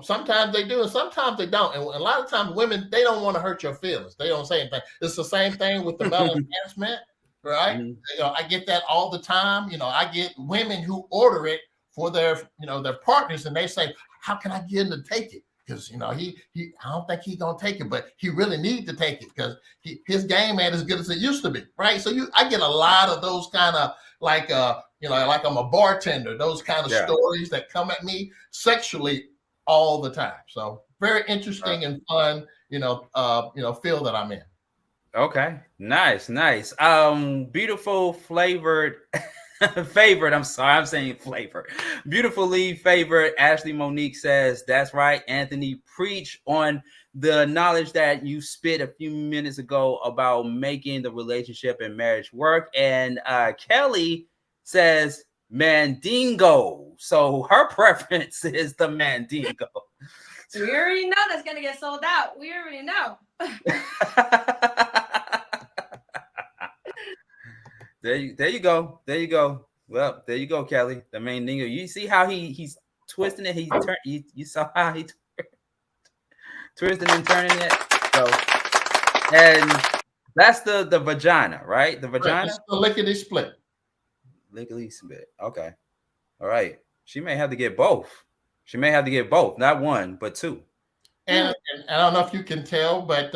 S10: sometimes they do and sometimes they don't. And a lot of times women, they don't want to hurt your feelings. They don't say anything. It's the same thing with the male enhancement, right? I get that all the time. I get women who order it for their, their partners, and they say, how can I get them to take it? because he I don't think he's gonna take it, but he really needs to take it because his game ain't as good as it used to be, right? So I get a lot of those kind of like like I'm a bartender, those kind of stories that come at me sexually all the time. So very interesting and fun, field that I'm in.
S9: Okay, nice. Beautiful flavored. Favored, I'm sorry, I'm saying flavor. Beautifully favored. Ashley Monique says, that's right, Anthony, preach on the knowledge that you spit a few minutes ago about making the relationship and marriage work. And Kelly says Mandingo. So her preference is the Mandingo.
S11: We already know that's going to get sold out. We already know.
S9: There you go. Well, there you go, Kelly. The Mandingo. You see how he's twisting it. You saw how he twisting and turning it. So, and that's the vagina, right? The vagina.
S10: It's the lickety split.
S9: Lickety split. Okay. All right. She may have to get both. Not one, but two.
S10: And I don't know if you can tell, but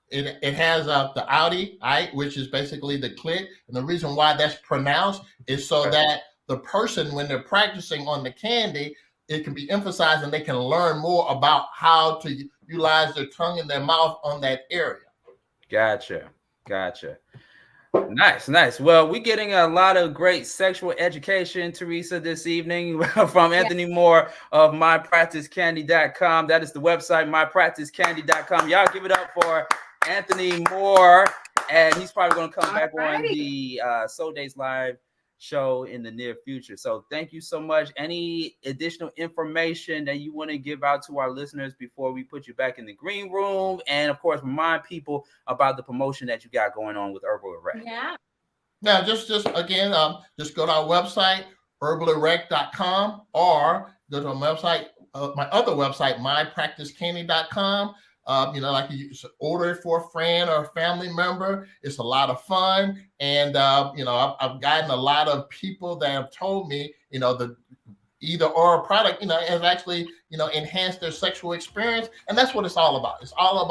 S10: it has the Audi, right, which is basically the clit. And the reason why that's pronounced is so that the person, when they're practicing on the candy, it can be emphasized and they can learn more about how to utilize their tongue and their mouth on that area.
S9: Gotcha. Nice. Well, we're getting a lot of great sexual education, Theresa, this evening from Anthony Moore of mypracticecandy.com. That is the website, mypracticecandy.com. Y'all give it up for Anthony Moore, and he's probably going to come back on the Soul Days Live show in the near future. So thank you so much. Any additional information that you want to give out to our listeners before we put you back in the green room? And of course, remind people about the promotion that you got going on with Herbal Erect.
S11: Yeah.
S10: Now, just again, just go to our website, herbalerect.com, or go to my website, my other website, mypracticecandy.com. Like you order it for a friend or a family member. It's a lot of fun. And, I've gotten a lot of people that have told me, the either or product, has actually, enhanced their sexual experience. And that's what it's all about. It's all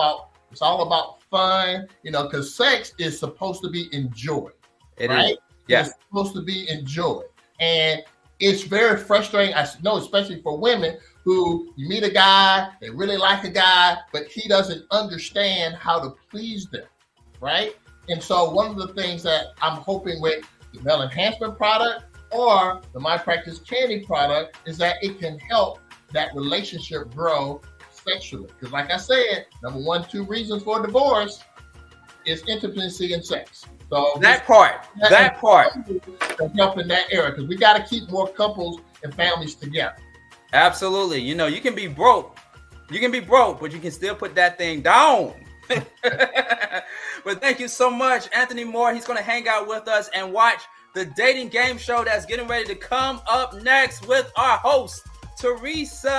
S10: about fun, because sex is supposed to be enjoyed.
S9: It
S10: right?
S9: is. Yeah.
S10: It's supposed to be enjoyed. And it's very frustrating. I know, especially for women who you meet a guy, they really like a guy, but he doesn't understand how to please them, right? And so one of the things that I'm hoping with the male enhancement product or the My Practice Candy product is that it can help that relationship grow sexually. Because like I said, number 1, 2 reasons for divorce is intimacy and sex. So
S9: that part
S10: can help in that area, because we got to keep more couples and families together.
S9: Absolutely. You can be broke. But you can still put that thing down. But thank you so much, Anthony Moore. He's going to hang out with us and watch the dating game show that's getting ready to come up next with our host, Theresa,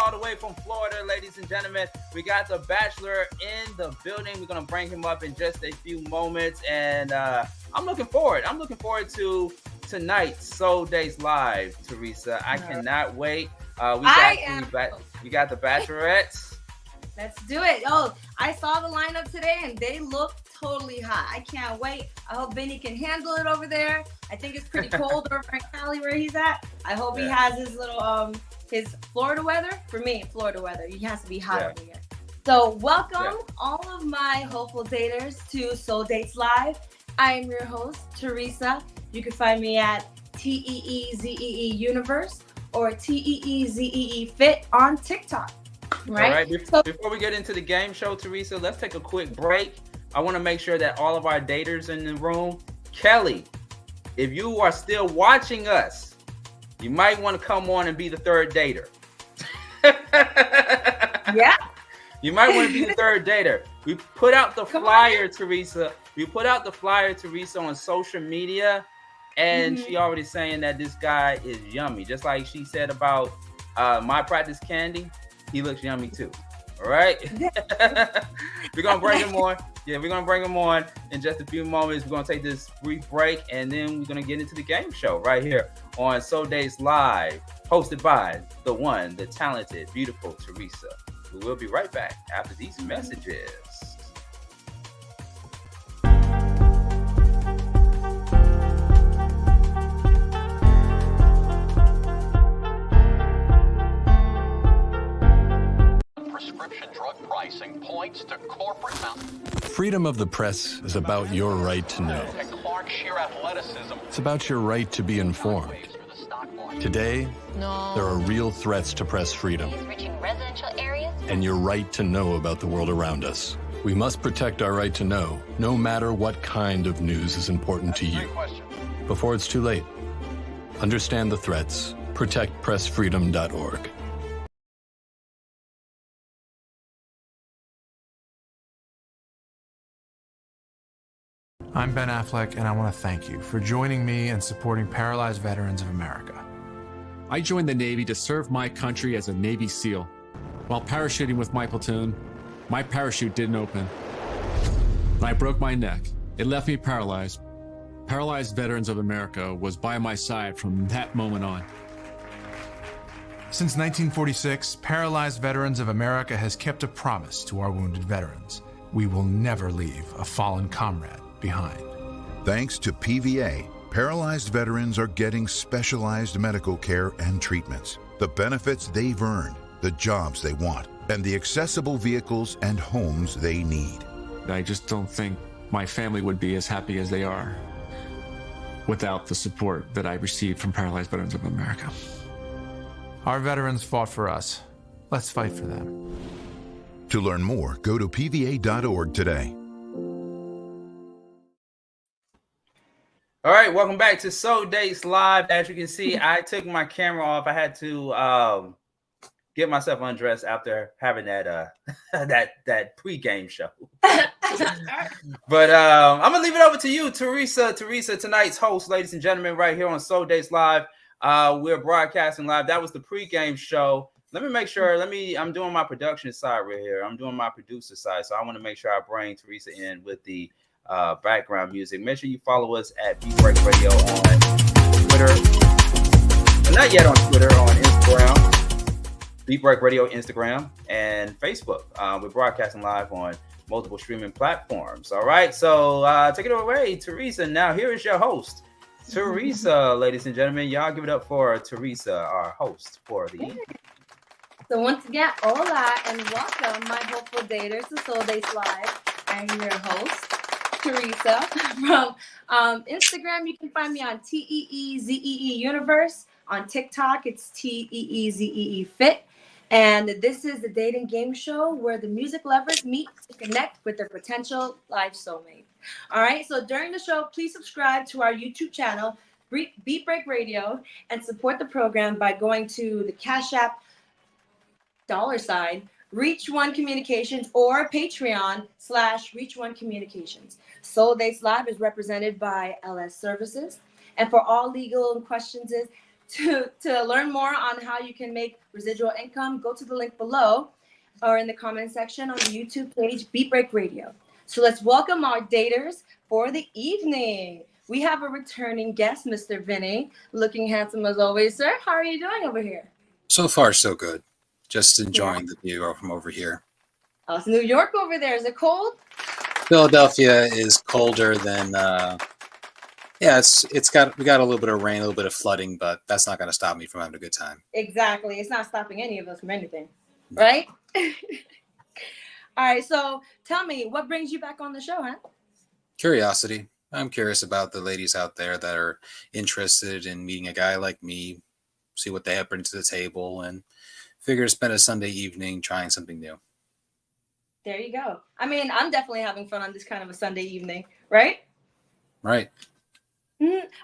S9: all the way from Florida, ladies and gentlemen. We got the Bachelor in the building. We're going to bring him up in just a few moments. And I'm looking forward to tonight's Soul Days Live, Theresa. I cannot wait. We got the Bachelorettes.
S11: Let's do it. Oh, I saw the lineup today and they look totally hot. I can't wait. I hope Vinny can handle it over there. I think it's pretty cold over in Cali where he's at. I hope he has his little his Florida weather. For me, Florida weather. He has to be hot over here. So welcome all of my hopeful daters to Soul Dates Live. I am your host, Theresa. You can find me at TEEZEE Universe or TEEZEE Fit on TikTok. Right?
S9: All right. Before we get into the game show, Theresa, let's take a quick break. I want to make sure that all of our daters in the room, Kelly, if you are still watching us, you might want to come on and be the third dater.
S11: Yeah.
S9: You might want to be the third dater. We put out the flyer, Theresa. We put out the flyer, Theresa, on social media, and she already saying that this guy is yummy. Just like she said about My Practice Candy, he looks yummy too. All right. We're going to bring him on. Yeah, we're gonna bring him on in just a few moments. We're gonna take this brief break, and then we're gonna get into the game show right here on Soul Days Live, hosted by the one, the talented, beautiful Theresa. We will be right back after these messages.
S2: Prescription drug pricing points to corporate
S1: Freedom of the press is about your right to know.
S2: and Clark sheer athleticism.
S1: It's about your right to be informed. Today, there are real threats to press freedom
S4: Reaching residential areas.
S1: and your right to know about the world around us. We must protect our right to know, no matter what kind of news is important to you. Before it's too late, understand the threats. ProtectPressFreedom.org.
S6: I'm Ben Affleck, and I want to thank you for joining me and supporting Paralyzed Veterans of America.
S7: I joined the Navy to serve my country as a Navy SEAL. While parachuting with my platoon, my parachute didn't open. I broke my neck. It left me paralyzed. Paralyzed Veterans of America was by my side from that moment on.
S6: Since 1946, Paralyzed Veterans of America has kept a promise to our wounded veterans. We will never leave a fallen comrade behind.
S8: Thanks to PVA, paralyzed veterans are getting specialized medical care and treatments, the benefits they've earned, the jobs they want, and the accessible vehicles and homes they need.
S7: I just don't think my family would be as happy as they are without the support that I received from Paralyzed Veterans of America.
S6: Our veterans fought for us. Let's fight for them.
S8: To learn more, go to pva.org today.
S9: All right, welcome back to Soul Dates Live. As you can see, I took my camera off. I had to get myself undressed after having that that pregame show. But I'm gonna leave it over to you, Theresa. Theresa, tonight's host, ladies and gentlemen, right here on Soul Dates Live. We're broadcasting live. That was the pregame show. Let me make sure. I'm doing my production side right here. I'm doing my producer side, so I want to make sure I bring Theresa in with the background music. Make sure you follow us at Beat Break Radio on Twitter. Well, not yet on Twitter, on Instagram. Beat Break Radio, Instagram, and Facebook. We're broadcasting live on multiple streaming platforms. All right, so take it away, Theresa. Now here is your host, Theresa, ladies and gentlemen. Y'all give it up for Theresa, our host for the evening.
S11: So once again, hola and welcome, my hopeful daters to Soul Dates Live. I'm your host, Theresa. From Instagram, you can find me on TEEZEE Universe. On TikTok, it's TEEZEE Fit. And this is the dating game show where the music lovers meet to connect with their potential life soulmate. All right, so during the show, please subscribe to our YouTube channel, Beat Break Radio, and support the program by going to the Cash App $, Reach One Communications, or Patreon/Reach One Communications. Soul Dates Live is represented by LS Services. And for all legal questions, to learn more on how you can make residual income, go to the link below or in the comment section on the YouTube page, Beat Break Radio. So let's welcome our daters for the evening. We have a returning guest, Mr. Vinny, looking handsome as always. Sir, how are you doing over here?
S12: So far, so good. Just enjoying the view from over here.
S11: Oh, it's New York over there. Is it cold?
S12: Philadelphia is colder than. We got a little bit of rain, a little bit of flooding, but that's not going to stop me from having a good time.
S11: Exactly. It's not stopping any of us from anything, right? All right. So tell me, what brings you back on the show, huh?
S12: Curiosity. I'm curious about the ladies out there that are interested in meeting a guy like me, see what they have bring to the table, and figure to spend a Sunday evening trying something new.
S11: There you go. I mean, I'm definitely having fun on this kind of a Sunday evening, right?
S12: Right.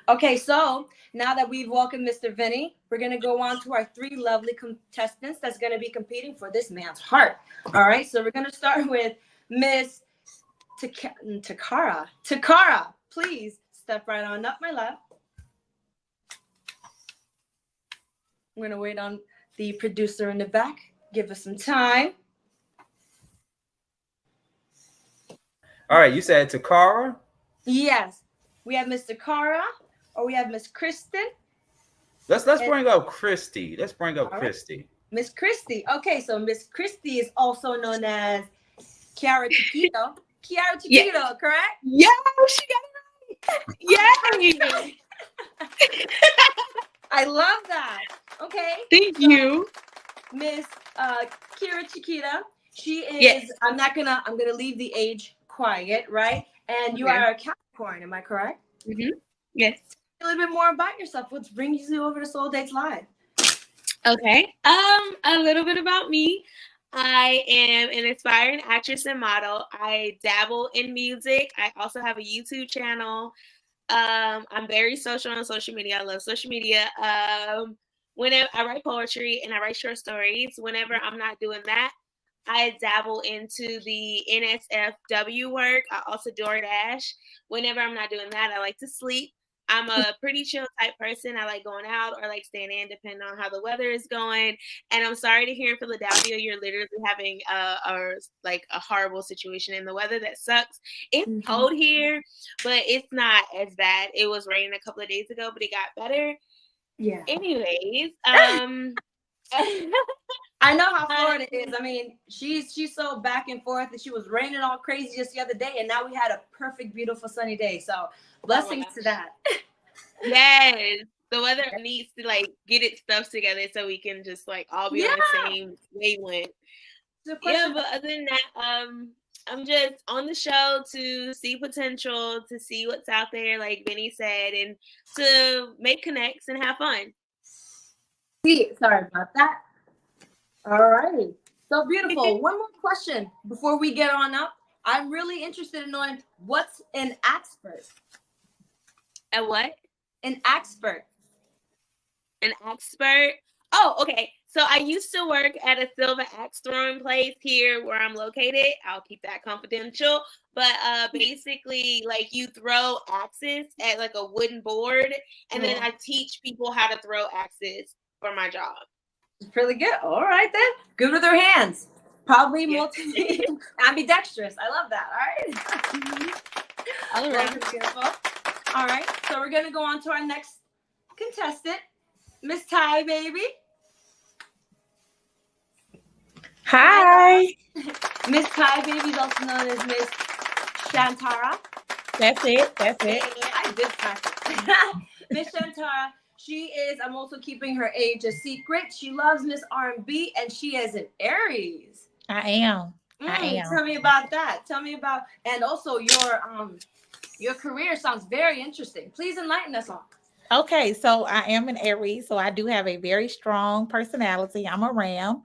S11: Okay, so now that we've welcomed Mr. Vinny, we're going to go on to our 3 lovely contestants that's going to be competing for this man's heart. All right, so we're going to start with Miss Takara. Takara, please step right on up my left. I'm going to wait on the producer in the back. Give us some time.
S9: All right, you said Takara?
S11: Yes. We have Mr. Takara, or we have Miss Kristen.
S9: Let's bring up Kristy. Let's bring up Kristy.
S11: Miss Kristy. Okay, so Miss Kristy is also known as Kiara Chiquito. Kiara Chiquito, correct?
S13: Yeah, she got it right. Yay!
S11: I love that. Okay.
S13: Thank you.
S11: Miss Kiara Chiquita. She is,
S13: yes.
S11: I'm gonna leave the age quiet, right? And you are a Capricorn, am I correct?
S13: Mm-hmm. Yes.
S11: A little bit more about yourself. What brings you over to Soul Dates Live?
S13: Okay. A little bit about me. I am an aspiring actress and model. I dabble in music. I also have a YouTube channel. I'm very social on social media. I love social media. Whenever I write poetry and I write short stories, whenever I'm not doing that, I dabble into the NSFW work. I also DoorDash. Whenever I'm not doing that, I like to sleep. I'm a pretty chill type person. I like going out or like staying in, depending on how the weather is going. And I'm sorry to hear in Philadelphia, you're literally having a horrible situation in the weather that sucks. It's cold here, but it's not as bad. It was raining a couple of days ago, but it got better.
S11: Yeah.
S13: Anyways,
S11: I know how Florida is. I mean, she's so back and forth, and she was raining all crazy just the other day, and now we had a perfect, beautiful sunny day. So blessings to that.
S13: Yes, the weather needs to like get its stuff together so we can just like all be on the same wavelength. Yeah, but other than that, I'm just on the show to see potential, to see what's out there, like Vinny said, and to make connects and have fun.
S11: Sorry about that. All righty. So beautiful. One more question before we get on up. I'm really interested in knowing what's an expert.
S13: A what?
S11: An expert.
S13: An expert? Oh, okay. So I used to work at a silver axe throwing place here where I'm located. I'll keep that confidential. But basically, like you throw axes at like a wooden board, and then I teach people how to throw axes for my job.
S11: It's really good. All right then. Good with their hands. Probably ambidextrous. I love that. All right. Beautiful. All right. So we're gonna go on to our next contestant, Miss Ty Baby.
S14: Hi.
S11: Miss Ty Baby is also known as Miss Shantara.
S14: That's it. That's it.
S11: I did practice. Miss Shantara. She is, I'm also keeping her age a secret. She loves Miss R&B, and she is an Aries.
S14: I am.
S11: Tell me about that. Tell me about, and also your career sounds very interesting. Please enlighten us all.
S14: Okay, so I am an Aries, so I do have a very strong personality. I'm a Ram.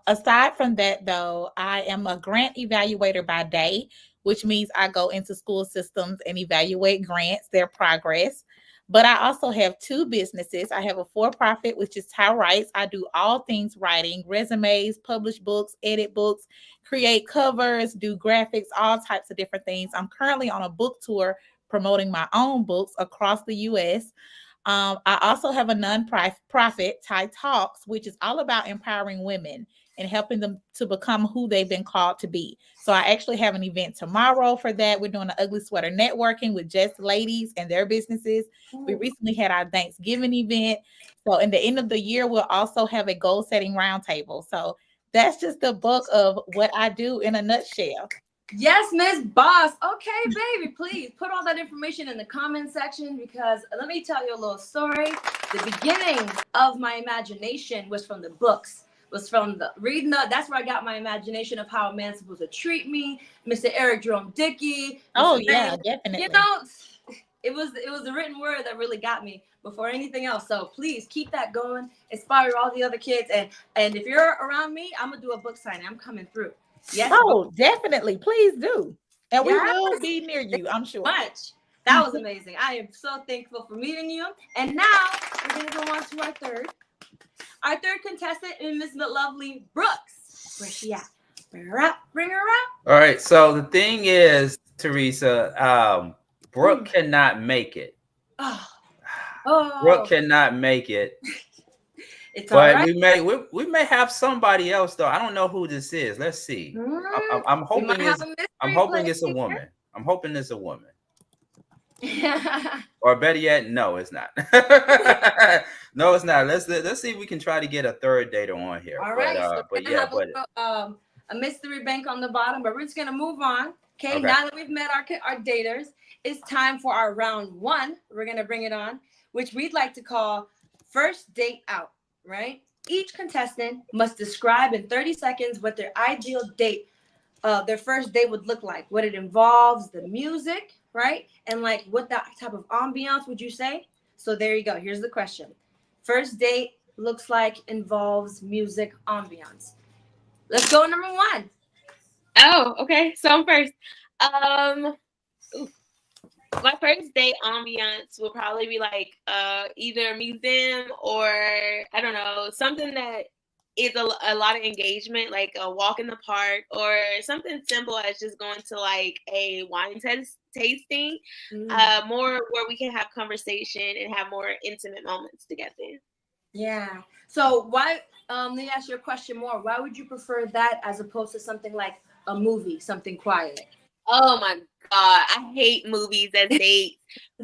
S14: Aside from that, though, I am a grant evaluator by day, which means I go into school systems and evaluate grants, their progress. But I also have two businesses. I have a for-profit, which is Ty Writes. I do all things writing, resumes, publish books, edit books, create covers, do graphics, all types of different things. I'm currently on a book tour promoting my own books across the U.S. I also have a non-profit, Ty Talks, which is all about empowering women and helping them to become who they've been called to be. So I actually have an event tomorrow for that. We're doing an ugly sweater networking with just ladies and their businesses. We recently had our Thanksgiving event. So in the end of the year, we'll also have a goal setting roundtable. So that's just the book of what I do in a nutshell.
S11: Yes, Miss Boss. Okay, baby, please put all that information in the comment section, because let me tell you a little story. The beginning of my imagination was from the books. Was from the reading. That's where I got my imagination of how a man's supposed to treat me. Mr. Eric Jerome Dickey.
S14: Oh yeah, definitely.
S11: You know, it was the written word that really got me before anything else. So please keep that going. Inspire all the other kids. And if you're around me, I'm gonna do a book signing. I'm coming through. Yes.
S14: Oh, definitely. Please do. And we will be near you, I'm sure.
S11: Much. That was amazing. I am so thankful for meeting you. And now we're gonna go on to our third. Our third contestant is Miss Lovely Brooks. Where's she at? Bring her up. Bring her up.
S9: All right. So the thing is, Theresa, Brooke cannot make it.
S11: Oh.
S9: Brooke cannot make it.
S11: It's all
S9: But
S11: right.
S9: we may have somebody else though. I don't know who this is. Let's see. I'm hoping it's a woman. I'm hoping it's a woman. Or better yet, no, it's not. No, it's not. Let's see if we can try to get a third data on here.
S11: All right.
S9: But yeah,
S11: a mystery bank on the bottom, but we're just gonna move on. Okay. Now that we've met our daters, it's time for our round one. We're gonna bring it on, which we'd like to call first date out. Right? Each contestant must describe in 30 seconds what their ideal date, their first date would look like, what it involves, the music, right? And like what that type of ambiance would you say? So there you go. Here's the question. First date looks like, involves music, ambiance. Let's go number one.
S13: Oh, okay. So I'm first. My first date ambiance will probably be like either a museum or I don't know, something that is a lot of engagement, like a walk in the park, or something simple as just going to like a wine tasting, more where we can have conversation and have more intimate moments together.
S11: Yeah. So why? Let me ask you a question more. Why would you prefer that as opposed to something like a movie, something quiet?
S13: Oh my God, I hate movies as dates.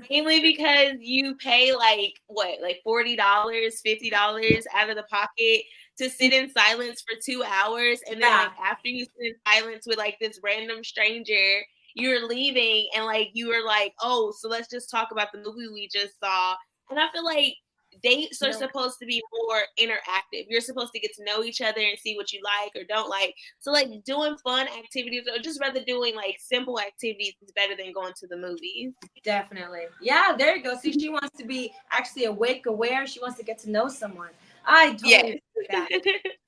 S13: Mainly because you pay like $40, $50 out of the pocket to sit in silence for 2 hours, and then like after you sit in silence with like this random stranger, you're leaving, and like you are like, oh, so let's just talk about the movie we just saw. And I feel like dates are supposed to be more interactive. You're supposed to get to know each other and see what you like or don't like. So like doing fun activities, or just rather doing like simple activities, is better than going to the movies.
S11: Definitely. Yeah, there you go. See, she wants to be actually awake, aware. She wants to get to know someone. I totally do that,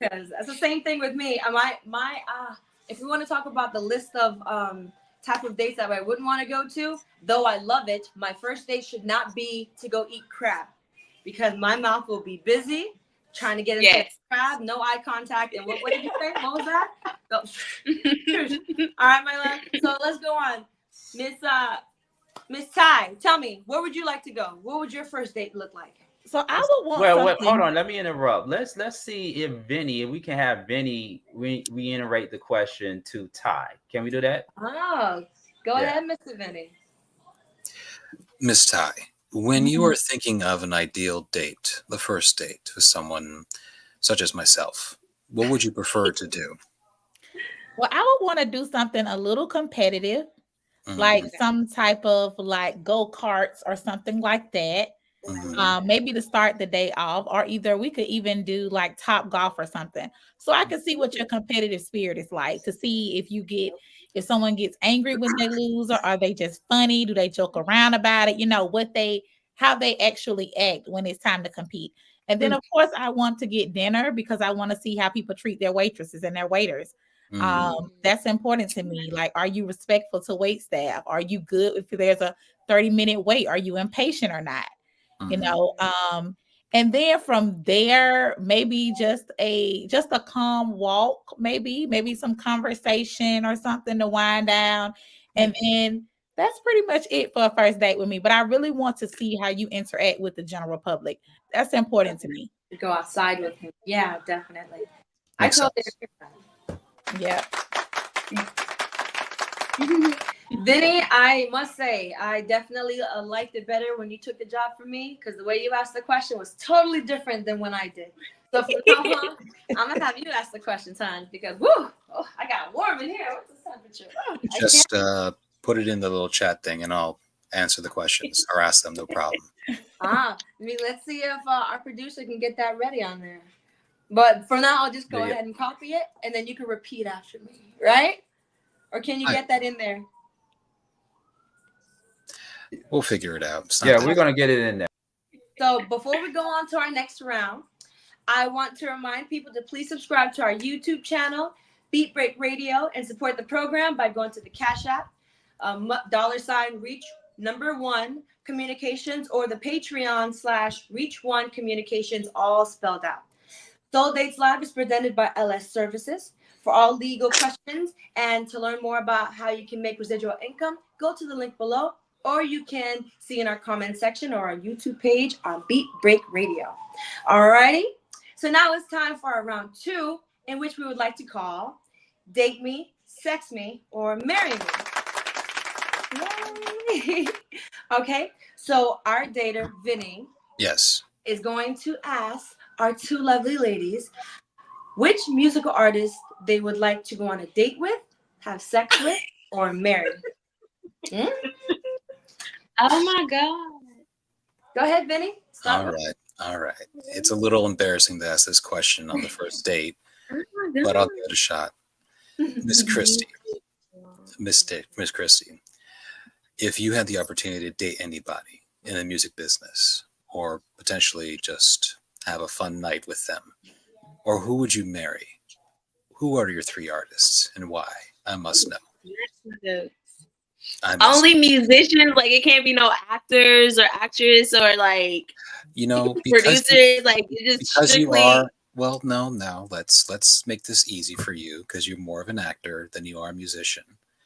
S11: because that's the same thing with me. If we want to talk about the list of type of dates that I wouldn't want to go to, though I love it, my first date should not be to go eat crab, because my mouth will be busy trying to get into the crab, no eye contact. And what did you say? What was that? All right, my love. So let's go on. Miss Ty, tell me, where would you like to go? What would your first date look like?
S14: So I would want something.
S9: Hold on, let me interrupt. Let's see if we can have Vinny reiterate the question to Ty. Can we do that?
S11: Oh, go ahead, Mr. Vinny.
S12: Miss Ty, when you are thinking of an ideal date, the first date with someone such as myself, what would you prefer to do?
S14: Well, I would want to do something a little competitive, like some type of like go-karts or something like that. Maybe to start the day off, or either we could even do like Top Golf or something. So I can see what your competitive spirit is like, to see if someone gets angry when they lose, or are they just funny? Do they joke around about it? You know, how they actually act when it's time to compete. And then of course I want to get dinner, because I want to see how people treat their waitresses and their waiters. That's important to me. Like, are you respectful to wait staff? Are you good if there's a 30-minute wait? Are you impatient or not? You know, and then from there, maybe just a calm walk, maybe some conversation or something to wind down. And then that's pretty much it for a first date with me. But I really want to see how you interact with the general public. That's important to me.
S11: Go outside with him. Yeah, definitely. I totally agree with that. Yeah. Vinny, I must say, I definitely liked it better when you took the job from me, because the way you asked the question was totally different than when I did. So from now on, I'm going to have you ask the questions, hon, because, I got warm in here. What's the temperature?
S12: Just put it in the little chat thing and I'll answer the questions or ask them, no problem.
S11: Let's see if our producer can get that ready on there. But for now, I'll just go ahead and copy it, and then you can repeat after me, right? Or can you get that in there?
S12: We'll figure it out.
S9: We're going to get it in there.
S11: So before we go on to our next round, I want to remind people to please subscribe to our YouTube channel, Beat Break Radio, and support the program by going to the Cash App, $reach1 communications, or the Patreon /reach1 communications, all spelled out. Soul Dates Live is presented by LS Services. For all legal questions and to learn more about how you can make residual income, go to the link below, or you can see in our comment section or our YouTube page on Beat Break Radio. Alrighty. So now it's time for our round 2, in which we would like to call Date Me, Sex Me, or Marry Me. Yay! Okay, so our dater, Vinny,
S12: Yes.
S11: is going to ask our 2 lovely ladies which musical artist they would like to go on a date with, have sex with, or marry.
S13: Oh my God.
S11: Go ahead, Vinny.
S12: All right. It's a little embarrassing to ask this question on the first date, but I'll give it a shot. Miss Kristy, Miss Kristy, if you had the opportunity to date anybody in the music business, or potentially just have a fun night with them, or who would you marry? Who are your 3 artists and why? I must know.
S13: Only musicians, like it can't be no actors or actress or like producers, like it just
S12: because
S13: strictly...
S12: you are. Well, no. Let's make this easy for you because you're more of an actor than you are a musician.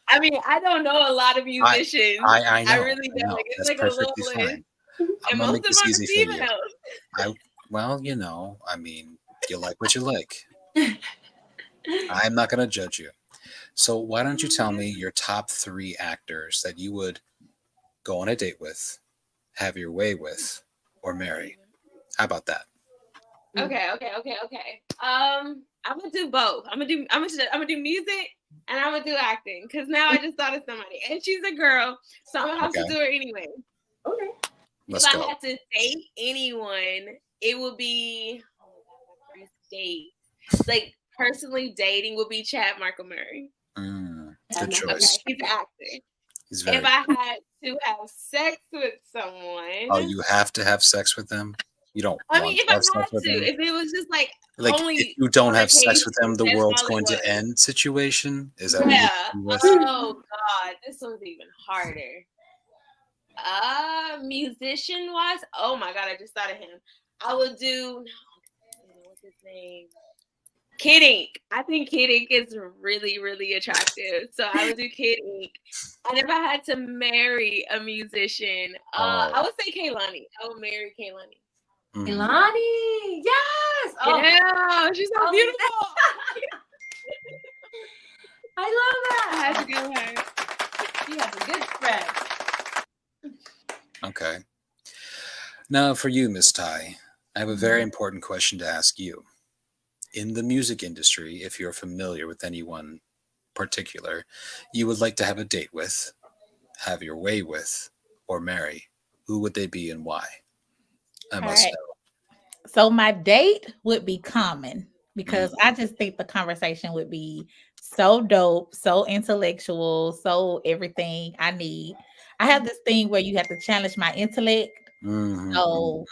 S13: I mean, I don't know a lot of musicians.
S12: I know.
S13: I really don't. Like, it's
S12: that's
S13: like a little
S12: perfectly fine.
S13: and most of them are females.
S12: Well, I mean, you like what you like. I'm not going to judge you. So why don't you tell me your top 3 actors that you would go on a date with, have your way with, or marry? How about that?
S13: Okay. I'm gonna do both. I'm gonna do music and I'm gonna do acting because now I just thought of somebody and she's a girl, so I'm gonna have to do it anyway.
S11: Okay.
S13: If I had to date anyone, it would be first date. Like personally dating would be Chad Michael Murray.
S12: Good choice.
S13: Okay, he's an actor.
S12: He's very
S13: if I had to have sex with someone,
S12: oh, you have to have sex with them. You don't.
S13: I mean, if I had to, if it was just like only
S12: if you don't have sex with them, the world's going to end. Situation is that?
S13: Yeah. Oh God, this one's even harder. Musician wise, oh my God, I just thought of him. I would do. What's his name? Kid Ink. I think Kid Ink is really, really attractive. So I would do Kid Ink. And if I had to marry a musician, I would say Kehlani. I would marry Kehlani.
S11: Kehlani, yes.
S13: Oh. Yeah, she's so beautiful.
S11: I love that.
S13: I had to go with her.
S11: She has a good spread.
S12: Okay. Now for you, Miss Ty, I have a very important question to ask you. In the music industry, if you're familiar with anyone particular you would like to have a date with, have your way with, or marry, who would they be and why? I must know.
S14: So my date would be Common because I just think the conversation would be so dope, so intellectual, so everything I need. I have this thing where you have to challenge my intellect. So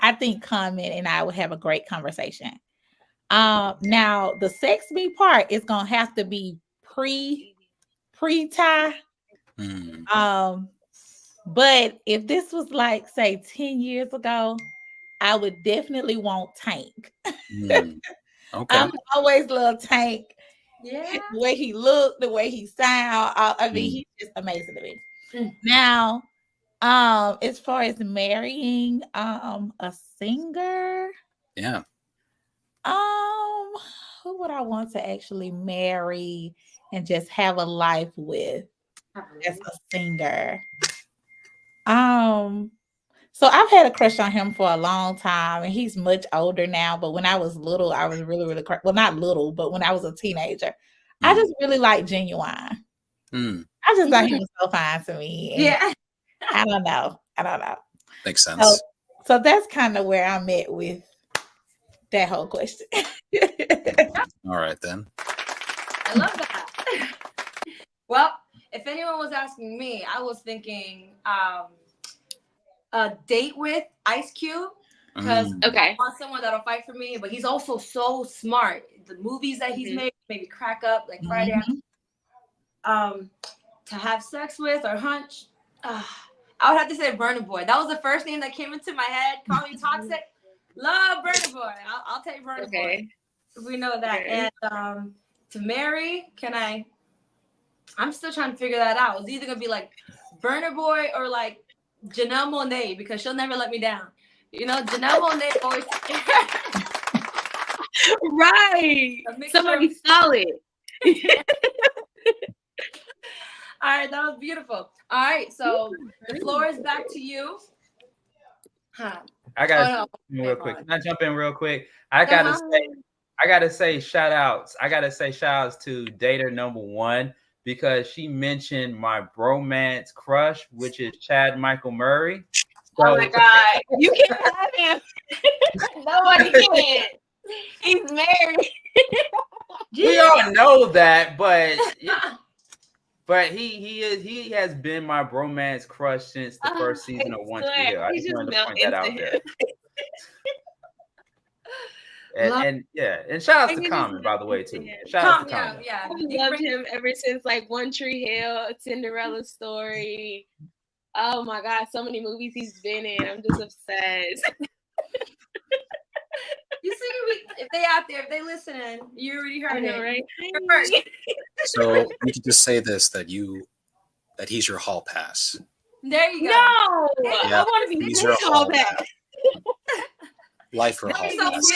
S14: I think Common and I would have a great conversation. Now the sex me part is gonna have to be pre-tie. But if this was like say 10 years ago, I would definitely want Tank.
S12: Okay.
S14: I'm always love Tank.
S11: Yeah.
S14: The way he looked, the way he sound. I mean, he's just amazing to me. Now, as far as marrying a singer,
S12: yeah.
S14: Who would I want to actually marry and just have a life with as a singer? So I've had a crush on him for a long time, and he's much older now. But when I was little, I was really, really well, not little, but when I was a teenager, I just really liked Genuine. I just thought he was so fine to me. And
S11: yeah.
S14: I don't know.
S12: Makes sense.
S14: So that's kind of where I'm at with that whole question.
S12: All right, then.
S11: I love that. Well, if anyone was asking me, I was thinking a date with Ice Cube because I want someone that'll fight for me, but he's also so smart. The movies that he's made maybe crack up like Friday after. To have sex with or hunch, I would have to say Burna Boy. That was the first name that came into my head. Call me toxic. Love Burna Boy. I'll take Burna Boy. We know that. And to marry, I'm still trying to figure that out. It's either gonna be like Burna Boy or like Janelle Monáe because she'll never let me down. You know, Janelle Monáe always.
S13: Right. Somebody solid.
S11: All right, that was beautiful. All right, so the floor is back to you. Huh.
S9: I gotta real quick. Can I jump in real quick? I gotta say shout outs. I gotta say shout outs to dater number 1 because she mentioned my bromance crush, which is Chad Michael Murray. So,
S13: oh my God. You can't have him. Nobody can. He's married.
S9: we all know that, but he has been my bromance crush since the first season of One Tree Hill. I just wanted to point that out there. And shout out to Common, by the way, too. Shout out to Common.
S11: Yeah,
S13: I loved him ever since like One Tree Hill, Cinderella Story. Oh my God, so many movies he's been in. I'm just obsessed.
S11: You see, if they out there, if they listening, you already heard it,
S13: right?
S12: So we could just say this that he's your hall pass.
S11: There you go.
S13: No,
S12: yeah,
S13: I want to be
S12: he's
S13: his
S12: your
S13: hall pass.
S12: Life for hall pass.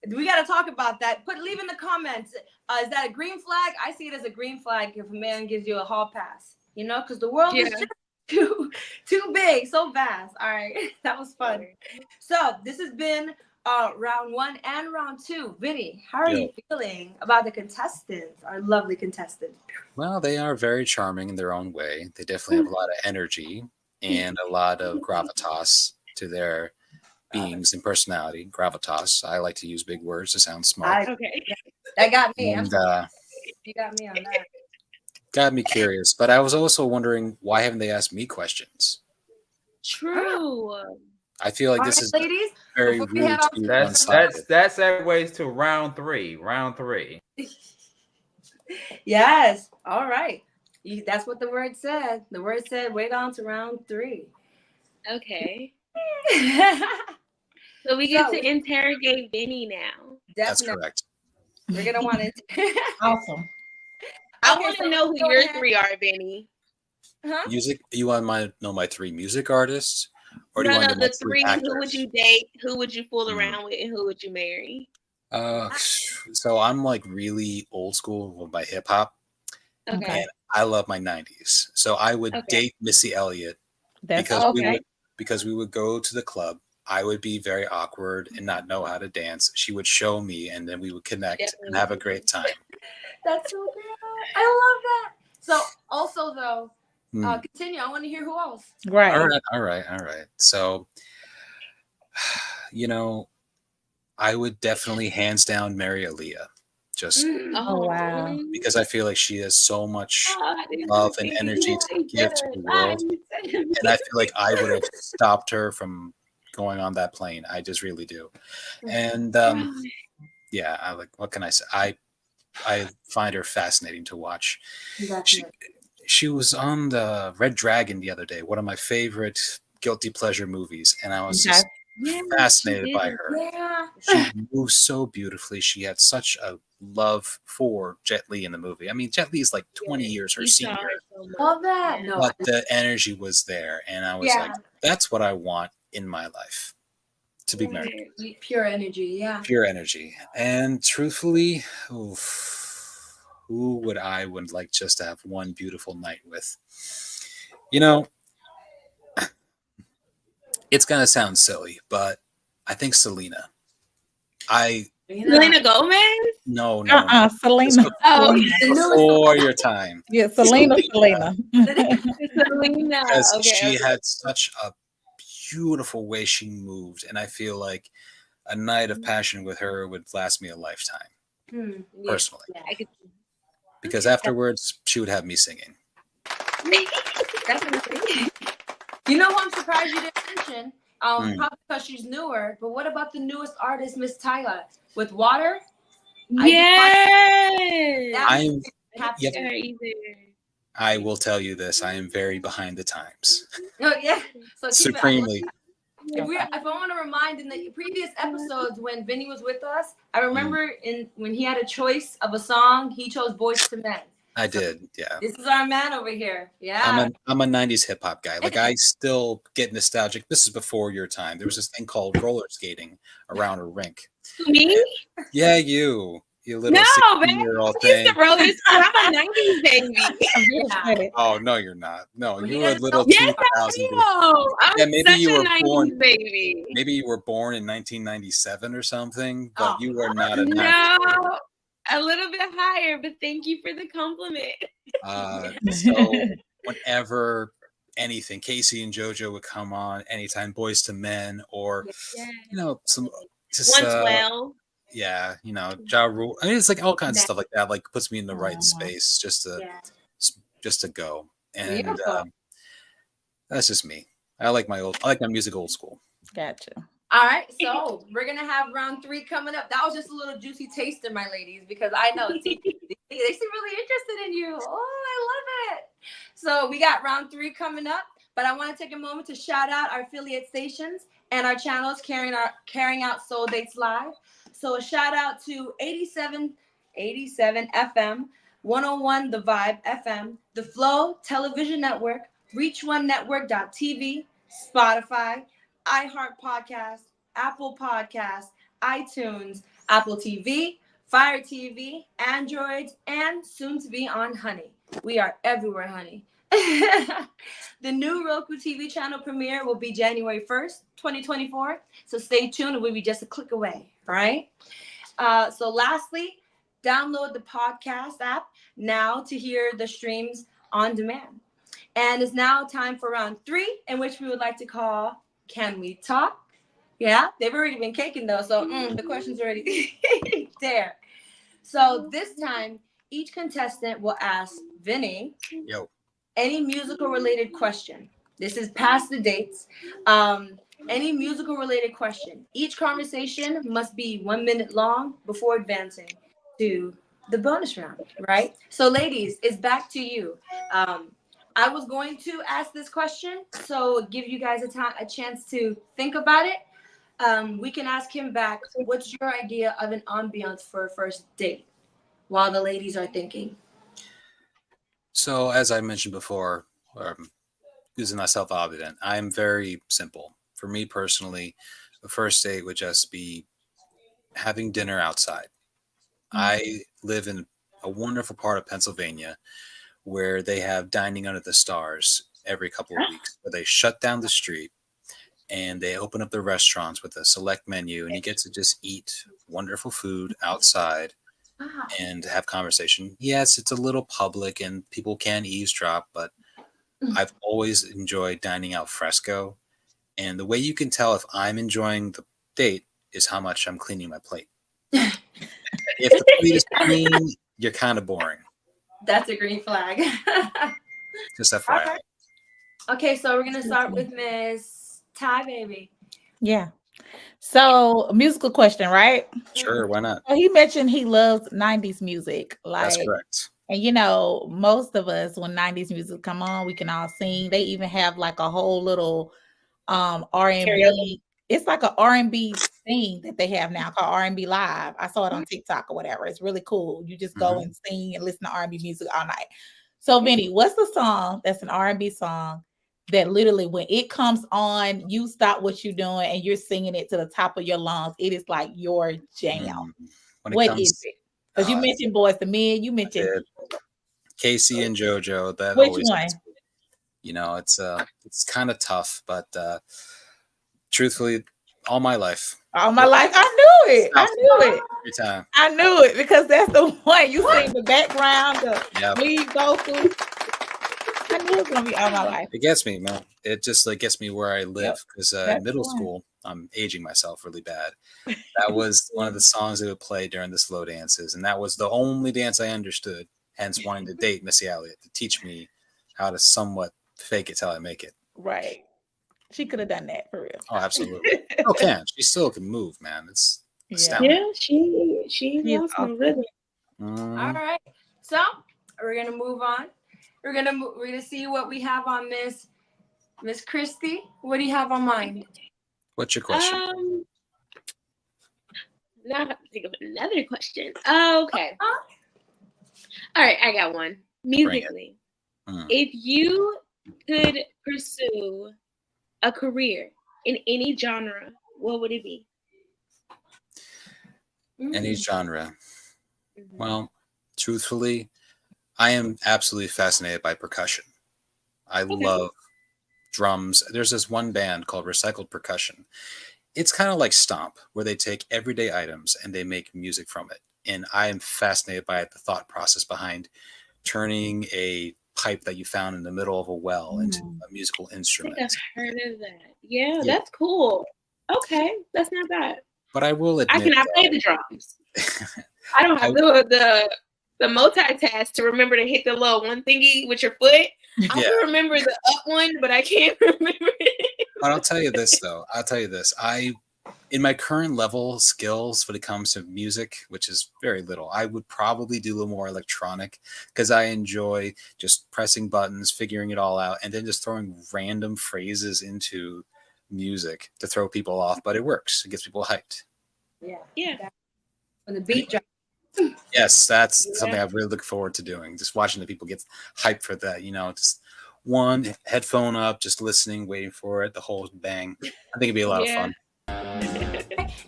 S11: We got to talk about that. Leave in the comments. Is that a green flag? I see it as a green flag if a man gives you a hall pass. You know, because the world is just too big, so vast. All right, that was fun. So this has been round 1 and round 2. Vinny, how are you feeling about the contestants, our lovely contestants?
S12: Well, they are very charming in their own way. They definitely have a lot of energy and a lot of gravitas to their beings and personality. Gravitas. I like to use big words to sound smart.
S11: Okay, that got me.
S12: And,
S11: you got me on that.
S12: Got me curious, but I was also wondering why haven't they asked me questions?
S13: True.
S12: I feel like this is
S11: ladies,
S12: very rude.
S9: That segues to round 3. Round 3.
S11: Yes. All right. That's what the word said. The word said wait on to round 3.
S13: Okay. So we get to interrogate Vinny now.
S12: That's correct.
S11: We're gonna want it.
S14: Awesome.
S13: I want to know who your 3 are, Vinny.
S11: Huh?
S12: Music? You want to know my 3 music artists, or do you want to know
S13: the
S12: my
S13: 3?
S12: actors?
S13: Who would you date? Who would you fool around with? And who would you marry?
S12: So I'm like really old school with my hip hop,
S13: Okay.
S12: and I love my 90s. So I would date Missy Elliott because we would go to the club. I would be very awkward and not know how to dance. She would show me, and then we would connect and have a great time.
S11: That's so good. I love that. So also though, continue. I want to hear who else.
S14: Right.
S12: All right. So, I would definitely hands down marry Aaliyah. Just
S14: wow.
S12: because I feel like she has so much love and energy to give to the world. And I feel like I would have stopped her from going on that plane. I just really do. And what can I say? I find her fascinating to watch. She was on the Red Dragon the other day, one of my favorite guilty pleasure movies, and I was just fascinated by her.
S11: Yeah.
S12: She moves so beautifully. She had such a love for Jet Li in the movie. I mean, Jet Li is like 20 years her senior.
S11: Love that. No,
S12: but the energy was there, and I was like, that's what I want in my life. To be married.
S11: Pure energy,
S12: Pure energy. And truthfully, who would like just to have one beautiful night with? It's going to sound silly, but I think Selena.
S13: Selena Gomez?
S12: No.
S14: Selena.
S12: Before your time.
S14: Yeah, Selena.
S13: Selena.
S12: Because she had such a beautiful way she moved, and I feel like a night of passion with her would last me a lifetime. Personally. Because afterwards she would have me singing.
S11: Definitely. You know who I'm surprised you didn't mention? Probably because she's newer, but what about the newest artist, Miss Tyga, with Water?
S12: I will tell you this, I am very behind the times.
S11: Oh, yeah. So
S12: supremely.
S11: If I want to remind, in the previous episodes when Vinny was with us, I remember when he had a choice of a song, he chose Boyz II Men.
S12: I did, yeah.
S11: This is our man over here. Yeah.
S12: I'm a 90s hip hop guy. Like, I still get nostalgic. This is before your time. There was this thing called roller skating around a rink.
S13: Me?
S12: Yeah, you little
S13: No,
S12: 16-year-old
S13: man. I
S12: thing.
S13: used to roller skate. I'm a 90s baby.
S12: Oh, no, you're not. No,
S11: Well,
S12: you
S11: you
S12: were a
S11: guys
S12: little
S11: don't-
S13: Yes,
S12: 2000.
S13: I am. I'm such a 90s
S12: born.
S13: baby.
S12: Maybe you were born in 1997 or something, but you are not a 90s
S13: No,
S12: baby.
S13: a little bit higher, but thank you for the compliment.
S12: So whenever anything, Casey and JoJo would come on anytime, Boys to Men, or some just
S13: 112.
S12: Ja Rule. I mean, it's like all kinds of stuff like that. Like, puts me in the right space just to go. And that's just me. I like my music old school.
S14: Gotcha.
S11: All right, so we're gonna have round 3 coming up. That was just a little juicy taster, my ladies, because I know they seem really interested in you. Oh, I love it. So we got round 3 coming up, but I want to take a moment to shout out our affiliate stations and our channels carrying out Soul Dates Live. So a shout out to 87 FM, 101 The Vibe FM, The Flow Television Network, ReachOneNetwork.tv, Spotify, iHeart Podcast, Apple Podcast, iTunes, Apple TV, Fire TV, Android, and soon to be on Honey. We are everywhere, honey. The new Roku TV channel premiere will be January 1st, 2024. So stay tuned. It will be just a click away. All right. So lastly, download the podcast app now to hear the streams on demand. And it's now time for round 3, in which we would like to call Can We Talk? Yeah, they've already been caking though, so the question's already there. So this time, each contestant will ask Vinny any musical related question. This is past the dates. Any musical related question. Each conversation must be 1 minute long before advancing to the bonus round, right? So ladies, it's back to you. I was going to ask this question, so give you guys a chance to think about it. We can ask him back, what's your idea of an ambiance for a first date while the ladies are thinking?
S12: So, as I mentioned before, using myself evident, I'm very simple. For me personally, the first date would just be having dinner outside. I live in a wonderful part of Pennsylvania where they have dining under the stars every couple of weeks, where they shut down the street and they open up the restaurants with a select menu, and you get to just eat wonderful food outside and have conversation. Yes, it's a little public and people can eavesdrop, but I've always enjoyed dining out fresco. And the way you can tell if I'm enjoying the date is how much I'm cleaning my plate. If the plate is clean, you're kind of boring.
S11: That's a green flag.
S12: Just FYI.
S11: Okay, so we're going to start with Miss Ty, baby.
S14: Yeah. So, a musical question, right?
S12: Sure, why not?
S14: So he mentioned he loves 90s music.
S12: That's correct.
S14: And most of us, when 90s music come on, we can all sing. They even have like a whole little R&B. It's like an R&B thing that they have now called R&B Live. I saw it on TikTok or whatever. It's really cool. You just go and sing and listen to R&B music all night. So, Vinny, what's the song that's an R&B song that literally when it comes on, you stop what you're doing and you're singing it to the top of your lungs? It is like your jam. What is it? Because you mentioned Boys to Men, you mentioned
S12: Casey and JoJo. That
S14: which
S12: always,
S14: one?
S12: It's kind of tough, but truthfully, all my life.
S14: All my life, I knew it.
S12: Every time.
S14: I knew it because that's the one you sing the background, the lead vocal. I knew it was gonna be all my life.
S12: It gets me, man. It just like gets me where I live because in middle school, I'm aging myself really bad. That was one of the songs they would play during the slow dances, and that was the only dance I understood. Hence, wanting to date Missy Elliott to teach me how to somewhat fake it till I make it.
S14: Right. She could have done that for real.
S12: Oh, absolutely. Still can. She still can move, man. It's astounding.
S13: Yeah, she loves my rhythm.
S11: All right. So we're gonna move on. We're gonna see what we have on Miss Kristy. What do you have on mind?
S12: What's your question?
S13: Now I have to think of another question. Okay. All right, I got one. musically,
S12: Mm.
S13: if you could pursue a career in any genre, what would it be?
S12: Any genre. Well, truthfully, I am absolutely fascinated by percussion. I love drums. There's this one band called Recycled Percussion. It's kind of like Stomp, where they take everyday items and they make music from it. And I am fascinated by the thought process behind turning a pipe that you found in the middle of a well into a musical instrument.
S13: I think I've heard of that. Yeah, that's cool. Okay, that's not bad.
S12: But I will admit,
S13: I cannot play the drums. I don't have the multitask to remember to hit the little one thingy with your foot. I can remember the up one, but I can't remember it.
S12: But I'll tell you this, though. In my current level skills when it comes to music, which is very little, I would probably do a little more electronic because I enjoy just pressing buttons, figuring it all out, and then just throwing random phrases into music to throw people off. But it works. It gets people hyped.
S11: Yeah. When the beat drops.
S12: Yes, that's something I really look forward to doing. Just watching the people get hyped for that, just one headphone up, just listening, waiting for it, the whole bang. I think it'd be a lot of fun.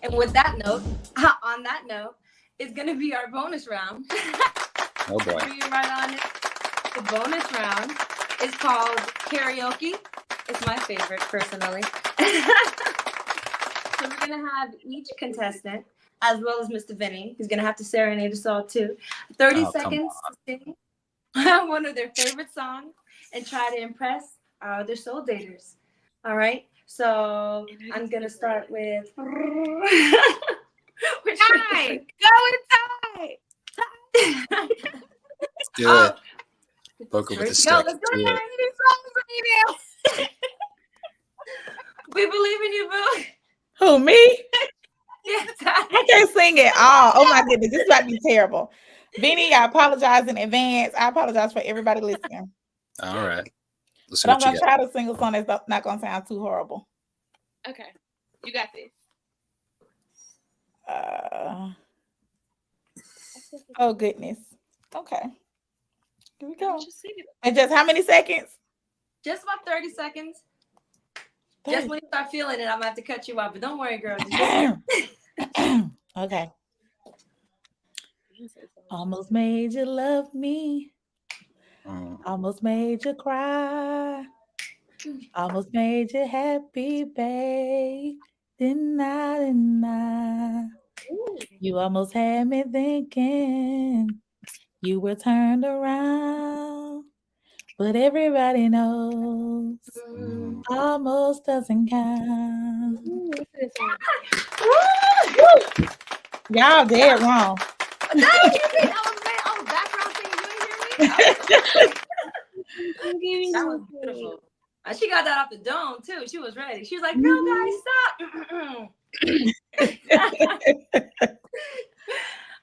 S11: And with that note, on that note, it's going to be our bonus round.
S12: Oh boy.
S11: You're right on it. The bonus round is called karaoke. It's my favorite, personally. So we're going to have each contestant, as well as Mr. Vinny, who's going to have to serenade us all too. 30 seconds to sing one of their favorite songs and try to impress their soul daters. All right? So I'm going to start with...
S13: Tie! Go inside!
S12: Let's do it. Poker with a stick.
S11: Let's do it. We believe in you, boo.
S14: Who, me?
S11: Yes,
S14: I can't sing at all. Oh my goodness, this might be terrible. Vinny, I apologize in advance. I apologize for everybody listening.
S12: All right. Let's see
S14: But I'm
S12: what
S14: going
S12: you
S14: to
S12: got.
S14: try to sing a song that's not going to sound too horrible.
S13: Okay, you got this.
S14: Oh, goodness. Okay. Here we go. And just how many seconds?
S11: Just about 30 seconds. Just when you start feeling it, I'm going to have to cut you off. But don't worry, girl.
S14: Okay. Almost made you love me. Almost made you cry. Almost made you happy, babe. Didn't I? You almost had me thinking you were turned around. But everybody knows almost doesn't count. Y'all dead wrong.
S11: That was beautiful. She got that off the dome too. She was ready. She was like, "No, guys, stop."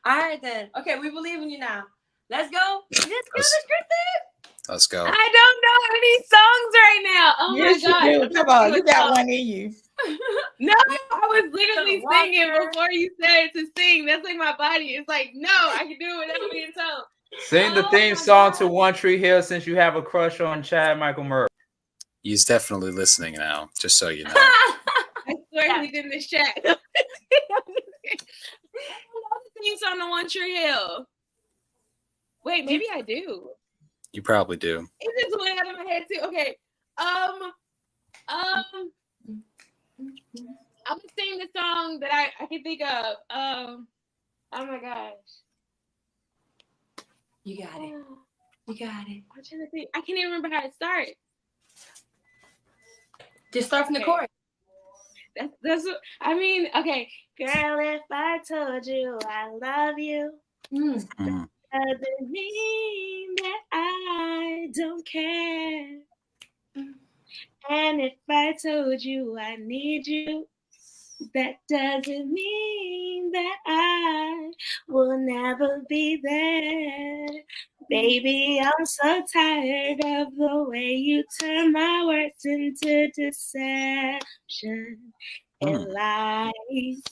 S11: All right then. Okay, we believe in you now. Let's go. Let's go, Kristy.
S12: Let's go.
S13: I don't know any songs right now. Oh
S14: Yes,
S13: my god!
S14: you do. Come on, you got one in you.
S13: No, I was literally singing before you said to sing. That's like my body. It's like, no, I can do it without being told.
S9: Sing the theme song to One Tree Hill since you have a crush on Chad Michael Murray.
S12: He's definitely listening now, just so you know.
S13: I swear he's in the chat. Theme song to One Tree Hill. Wait, maybe I do.
S12: You probably do.
S13: It just went out of my head too. Okay. I'm gonna sing the song that I can think of. Oh my gosh.
S11: You got it. You got it.
S13: I'm trying to think. I can't even remember how to start.
S11: Just start from the chorus.
S13: That's what I mean. Okay, girl, if I told you I love you, that doesn't mean that I don't care. And if I told you I need you, that doesn't mean that I will never be there. Baby, I'm so tired of the way you turn my words into deception and lies.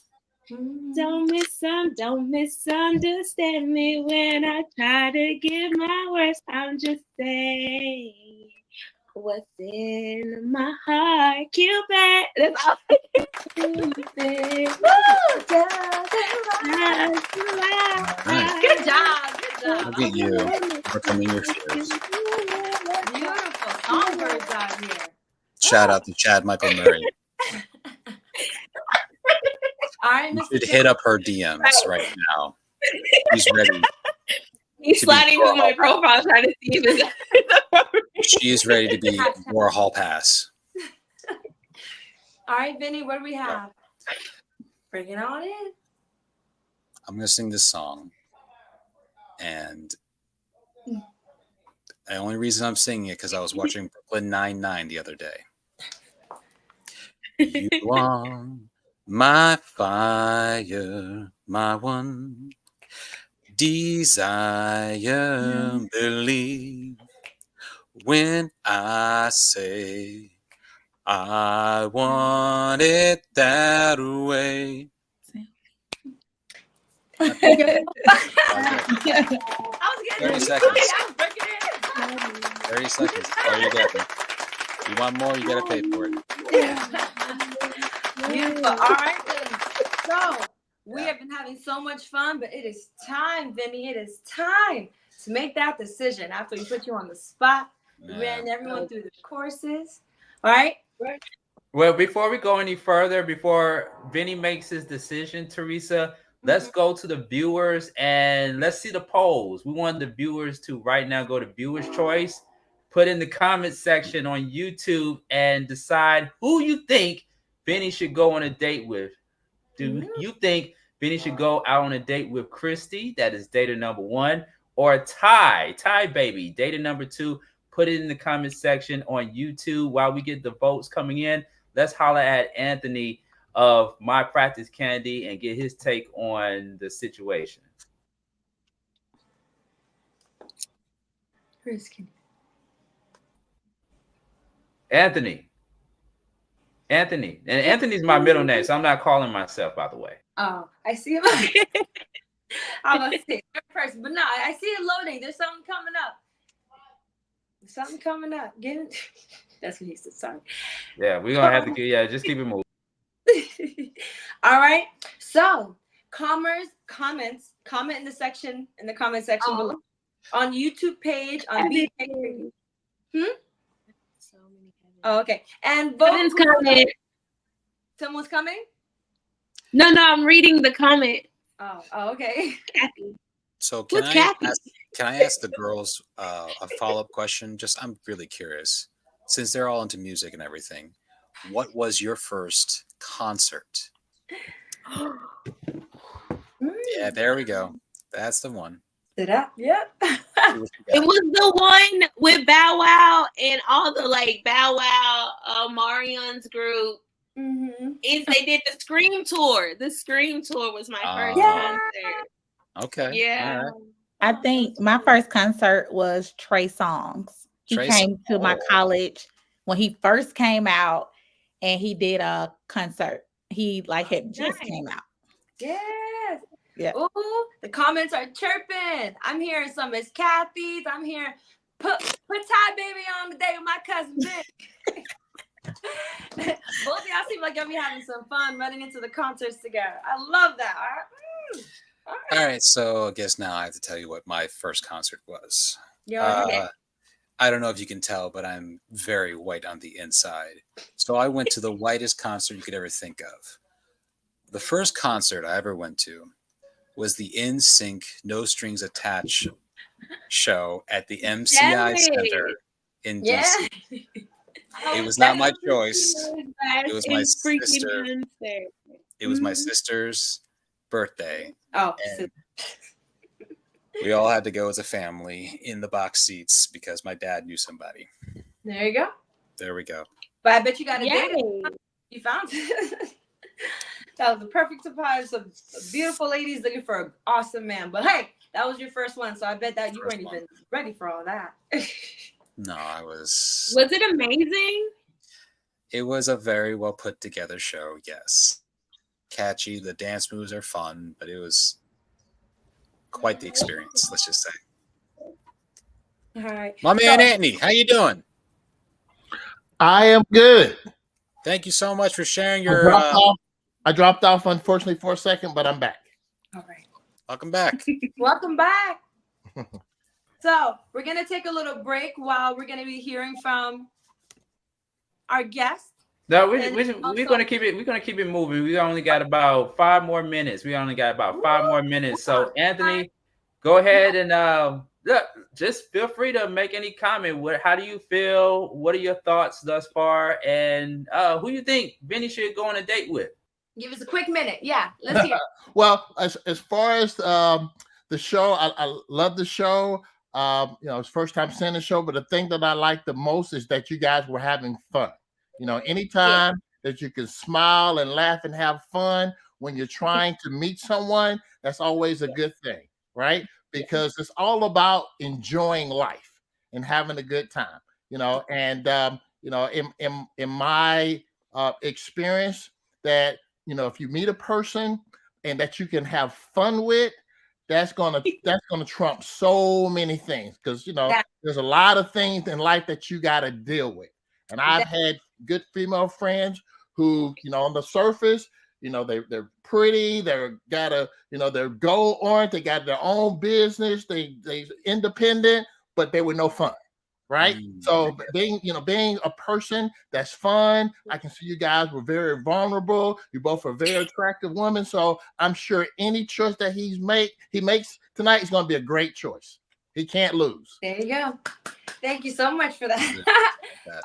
S13: Don't misunderstand me when I try to give my worst. I'm just saying what's in my heart, Cupid. That's all.
S11: Good job.
S12: Look at you overcoming your fears.
S11: Beautiful songbirds out here.
S12: Shout out to Chad Michael Murray.
S11: All right,
S12: You
S11: Mr.
S12: should hit up her DMs right now. He's ready.
S13: He's sliding through my profile trying to see if it's
S12: She is ready to be Warhol Pass.
S11: All right, Vinny, what do we have? Bring it on in.
S12: I'm going to sing this song. And the only reason I'm singing it because I was watching Brooklyn Nine-Nine the other day. You are my fire, my one desire. Believe when I say I want it that way.
S11: I was getting
S12: 30 seconds. 30 seconds. Oh, you got it. You want more? You got to pay for it.
S11: Beautiful. All right. So we have been having so much fun, but it is time, Vinny. It is time to make that decision after we put you on the spot. We ran everyone through the courses. All right.
S9: Well, before we go any further, before Vinny makes his decision, Theresa, let's go to the viewers and let's see the polls. We want the viewers to right now go to Viewer's Choice, put in the comment section on YouTube and decide who you think Vinny should go on a date with. Do you think Vinny should go out on a date with Kristy? That is data number 1. Or Ty baby, data number 2. Put it in the comment section on YouTube while we get the votes coming in. Let's holler at Anthony of My Practice Candy and get his take on the situation. Anthony. And Anthony's my middle name, so I'm not calling myself, by the way.
S11: Oh, I see him. I was say third person, but no, I see it loading. There's something coming up. Get it? That's what he said. Sorry.
S9: Yeah, we're gonna have to just keep it moving.
S11: All right. So comment in the comment section below. On YouTube page, on BEATBREAKRADIO. Oh, okay. And vote. Someone's coming?
S13: No, I'm reading the comment.
S11: Oh, okay.
S13: Kathy.
S12: So can I ask the girls a follow-up question? I'm really curious. Since they're all into music and everything, what was your first concert? Yeah, there we go. That's the one.
S11: Yep.
S13: It was the one with Bow Wow and all the Bow Wow, Marion's group. They did the Scream tour. The Scream tour was my first concert.
S12: Okay.
S13: Yeah.
S12: Right.
S14: I think my first concert was Trey Songz. He came to my college when he first came out, and he did a concert. He had just came out.
S11: Yes.
S14: Yeah.
S11: Ooh, the comments are chirping. I'm hearing some Miss Kathy's. I'm hearing put Ty baby on the day with my cousin Vic. Both of y'all seem like y'all be having some fun running into the concerts together. I love that.
S12: All right, so I guess now I have to tell you what my first concert was. I don't know if you can tell, but I'm very white on the inside. So I went to the whitest concert you could ever think of. The first concert I ever went to was the NSYNC No Strings Attached show at the MCI Center in DC. It was not my choice. It was my sister. It was my sister's birthday.
S11: Oh,
S12: we all had to go as a family in the box seats because my dad knew somebody.
S11: There you go.
S12: There we go.
S11: But I bet you got a date. You found it. That was the perfect surprise. Some beautiful ladies looking for an awesome man. But hey, that was your first one, so I bet that you weren't even ready for all that.
S12: No, I was.
S13: Was it amazing?
S12: It was a very well put together show. Yes. catchy. The dance moves are fun, but it was quite the experience, let's just say.
S11: All right.
S12: My man Anthony, how you doing?
S10: I am good.
S12: Thank you so much for sharing your.
S10: I dropped off, unfortunately, for a second, but I'm back.
S11: All right.
S12: Welcome back.
S11: Welcome back. So we're gonna take a little break while we're gonna be hearing from our guest.
S9: No, we're gonna keep it. We're gonna keep it moving. We only got about 5 more minutes. So Anthony, go ahead and look. Just feel free to make any comment. How do you feel? What are your thoughts thus far? And who you think Vinny should go on a date with?
S11: Give us a quick minute. Yeah, let's hear.
S10: Well, as far as the show, I love the show. It's first time seeing the show, but the thing that I like the most is that you guys were having fun. Anytime that you can smile and laugh and have fun when you're trying to meet someone, that's always a good thing, right? Because it's all about enjoying life and having a good time, in my experience that, if you meet a person and that you can have fun with, that's gonna trump so many things, because there's a lot of things in life that you got to deal with. And I've had good female friends who, on the surface, they're pretty, they're goal oriented, they got their own business, they independent, but they were no fun. Right. So being a person that's fun, I can see you guys were very vulnerable. You both are very attractive women. So I'm sure any choice that he makes tonight is going to be a great choice. He can't lose.
S11: There you go. Thank you so much for that.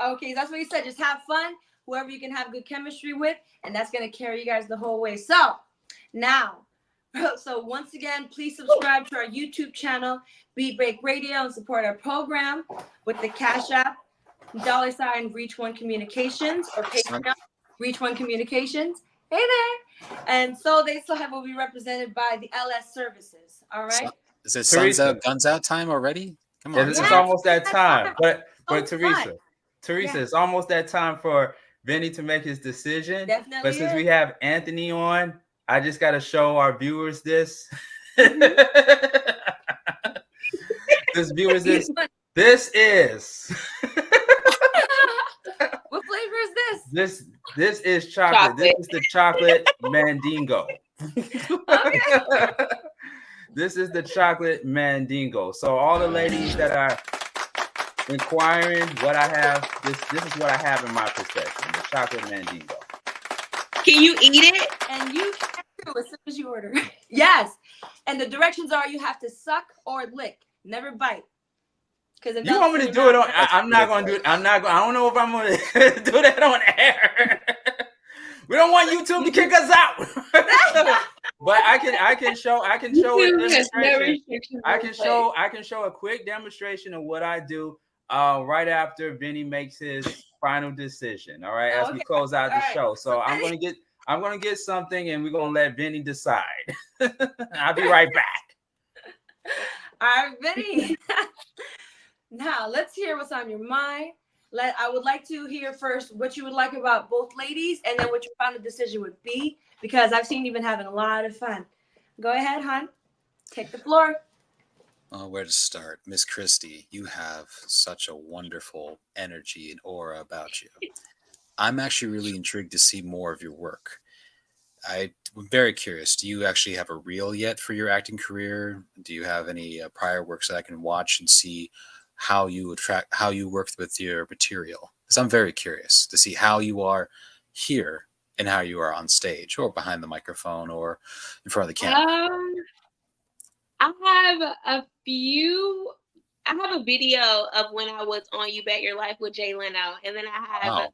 S11: Okay, that's what you said. Just have fun. Whoever you can have good chemistry with, and that's going to carry you guys the whole way. So now, once again, please subscribe to our YouTube channel, Beat Break Radio, and support our program with the Cash App, $ Reach One Communications, or Patreon, Reach One Communications. Hey there. And so they still will be represented by the LS services. All right.
S12: Is it Suns Out, Guns Out time already? Come on.
S9: It's almost that time. But Teresa, it's almost that time for Vinny to make his decision.
S11: Definitely.
S9: But since we have Anthony on, I just got to show our viewers this. This is.
S11: What flavor is this?
S9: This is chocolate. This is the chocolate mandingo.
S11: Okay.
S9: This is the chocolate mandingo. So all the ladies that are inquiring what I have, this is what I have in my possession, the chocolate mandingo.
S13: Can you eat it?
S11: And you can too as soon as you order. Yes. And the directions are you have to suck or lick, never bite. Because
S9: you want me to do it on? I'm not going to do it. I don't know if I'm going to do that on air. We don't want YouTube to kick us out. But I can show a demonstration. I can show a quick demonstration of what I do right after Vinny makes his final decision. All right, as we close out the show. So I'm gonna get something, and we're gonna let Vinny decide. I'll be right back.
S11: All right, Vinny. Now let's hear what's on your mind. I would like to hear first what you would like about both ladies, and then what your final decision would be, because I've seen you've been having a lot of fun. Go ahead, hon. Take the floor.
S12: Where to start? Miss Kristy, you have such a wonderful energy and aura about you. I'm actually really intrigued to see more of your work. I'm very curious. Do you actually have a reel yet for your acting career? Do you have any prior works that I can watch and see how you worked with your material? Because I'm very curious to see how you are here and how you are on stage or behind the microphone or in front of the camera.
S13: I have a video of when I was on You Bet Your Life with Jay Leno, and then I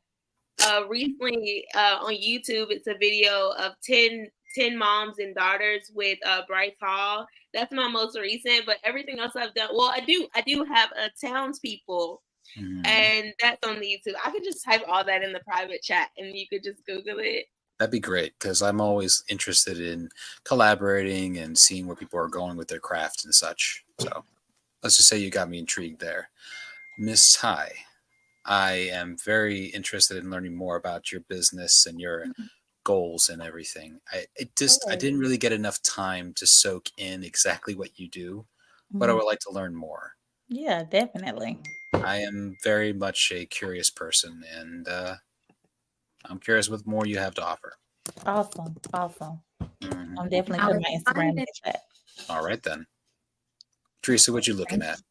S13: have recently on YouTube, it's a video of 10 moms and daughters with Bryce Hall. That's my most recent, but everything else I've done, well, I do have townspeople, and that's on the YouTube. I could just type all that in the private chat, and you could just Google it.
S12: That'd be great, because I'm always interested in collaborating and seeing where people are going with their craft and such. So let's just say you got me intrigued there. Miss Ty, I am very interested in learning more about your business and your goals and everything. I didn't really get enough time to soak in exactly what you do, but I would like to learn more.
S14: Yeah, definitely.
S12: I am very much a curious person, and I'm curious what more you have to offer.
S14: Awesome.
S12: Mhm.
S14: I'm definitely putting my Instagram in the chat.
S12: All right, then. Teresa, what you looking at?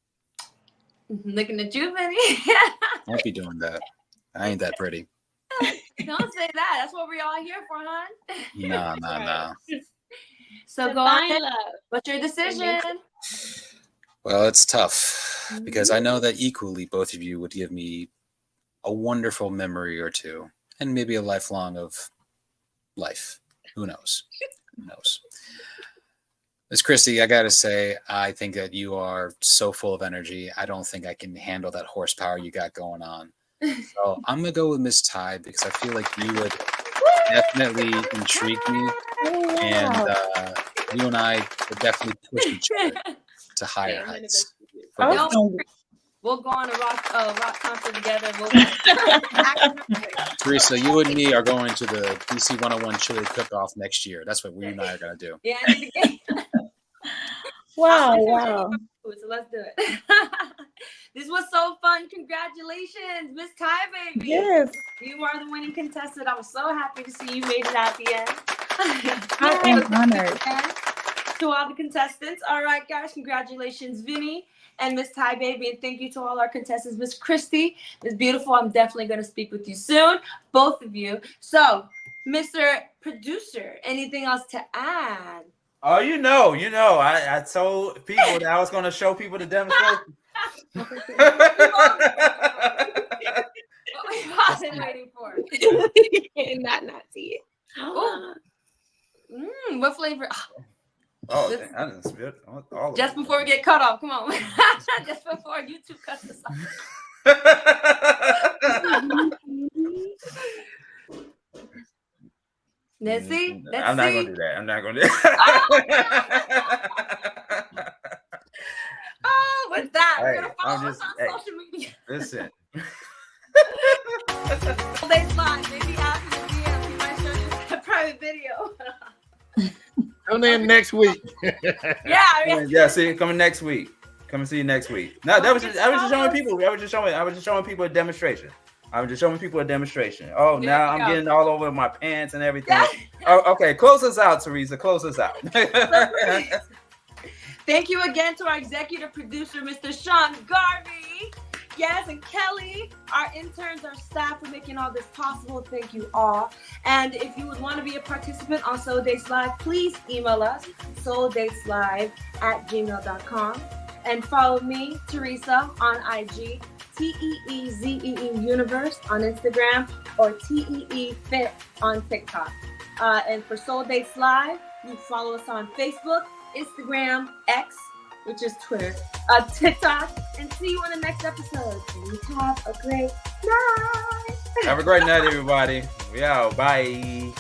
S11: Looking at you, Vinny.
S12: Don't be doing that. I ain't that pretty.
S11: Don't say that. That's what we're all here for, hon.
S12: No.
S11: So go on. What's your decision?
S12: Well, it's tough because I know that equally both of you would give me a wonderful memory or two, and maybe a lifelong of life. Who knows? Miss Kristy, I gotta say, I think that you are so full of energy. I don't think I can handle that horsepower you got going on. So I'm gonna go with Miss Ty because I feel like you would definitely intrigue me, and you and I would definitely push each other to higher heights.
S11: We'll go on a rock concert together.
S12: Teresa, you and me are going to the DC 101 Chili Cook-Off next year. That's what we and I are gonna do.
S11: Yeah.
S14: Wow.
S11: So let's do it. This was so fun. Congratulations, Miss Ty, baby.
S14: Yes.
S11: You are the winning contestant. I was so happy to see you made it at the end.
S14: I am honored.
S11: To all the contestants. All right, guys. Congratulations, Vinny and Miss Ty, baby. And thank you to all our contestants. Miss Kristy is beautiful. I'm definitely going to speak with you soon, both of you. So, Mr. Producer, anything else to add?
S9: Oh, you know, I told people that I was going to show people the demonstration.
S11: What we've been waiting for.
S13: not see it.
S11: What flavor?
S9: Oh, dang, I didn't spit all of
S11: Just
S9: it.
S11: before we get cut off, come on. Just before you two cut this off. Let's see.
S9: I'm not going to do that.
S11: Oh, with that, we're
S9: Hey,
S11: going to follow
S9: I'm
S11: us
S9: just,
S11: on
S9: hey,
S11: social media.
S9: listen.
S11: They slide. Maybe after the DM, we might show you a private video.
S10: Come in next week.
S9: Yeah, see, coming next week. Come and see you next week. No, I was just showing people. I was just showing people a demonstration. Oh, now I'm getting all over my pants and everything. Oh, okay, close us out, Theresa. Close us out.
S11: Thank you again to our executive producer, Mr. Sean Garvey. Yes, and Kelly, our interns, our staff for making all this possible. Thank you all. And if you would want to be a participant on Soul Dates Live, please email us, souldateslive@gmail.com. And follow me, Theresa, on IG, TEEZEE Universe on Instagram, or TEE Fit on TikTok. And for Soul Dates Live, you follow us on Facebook, Instagram, X, which is Twitter, TikTok, and see you in the next episode. And you have a great night.
S9: Have a great night, everybody. We out. Bye.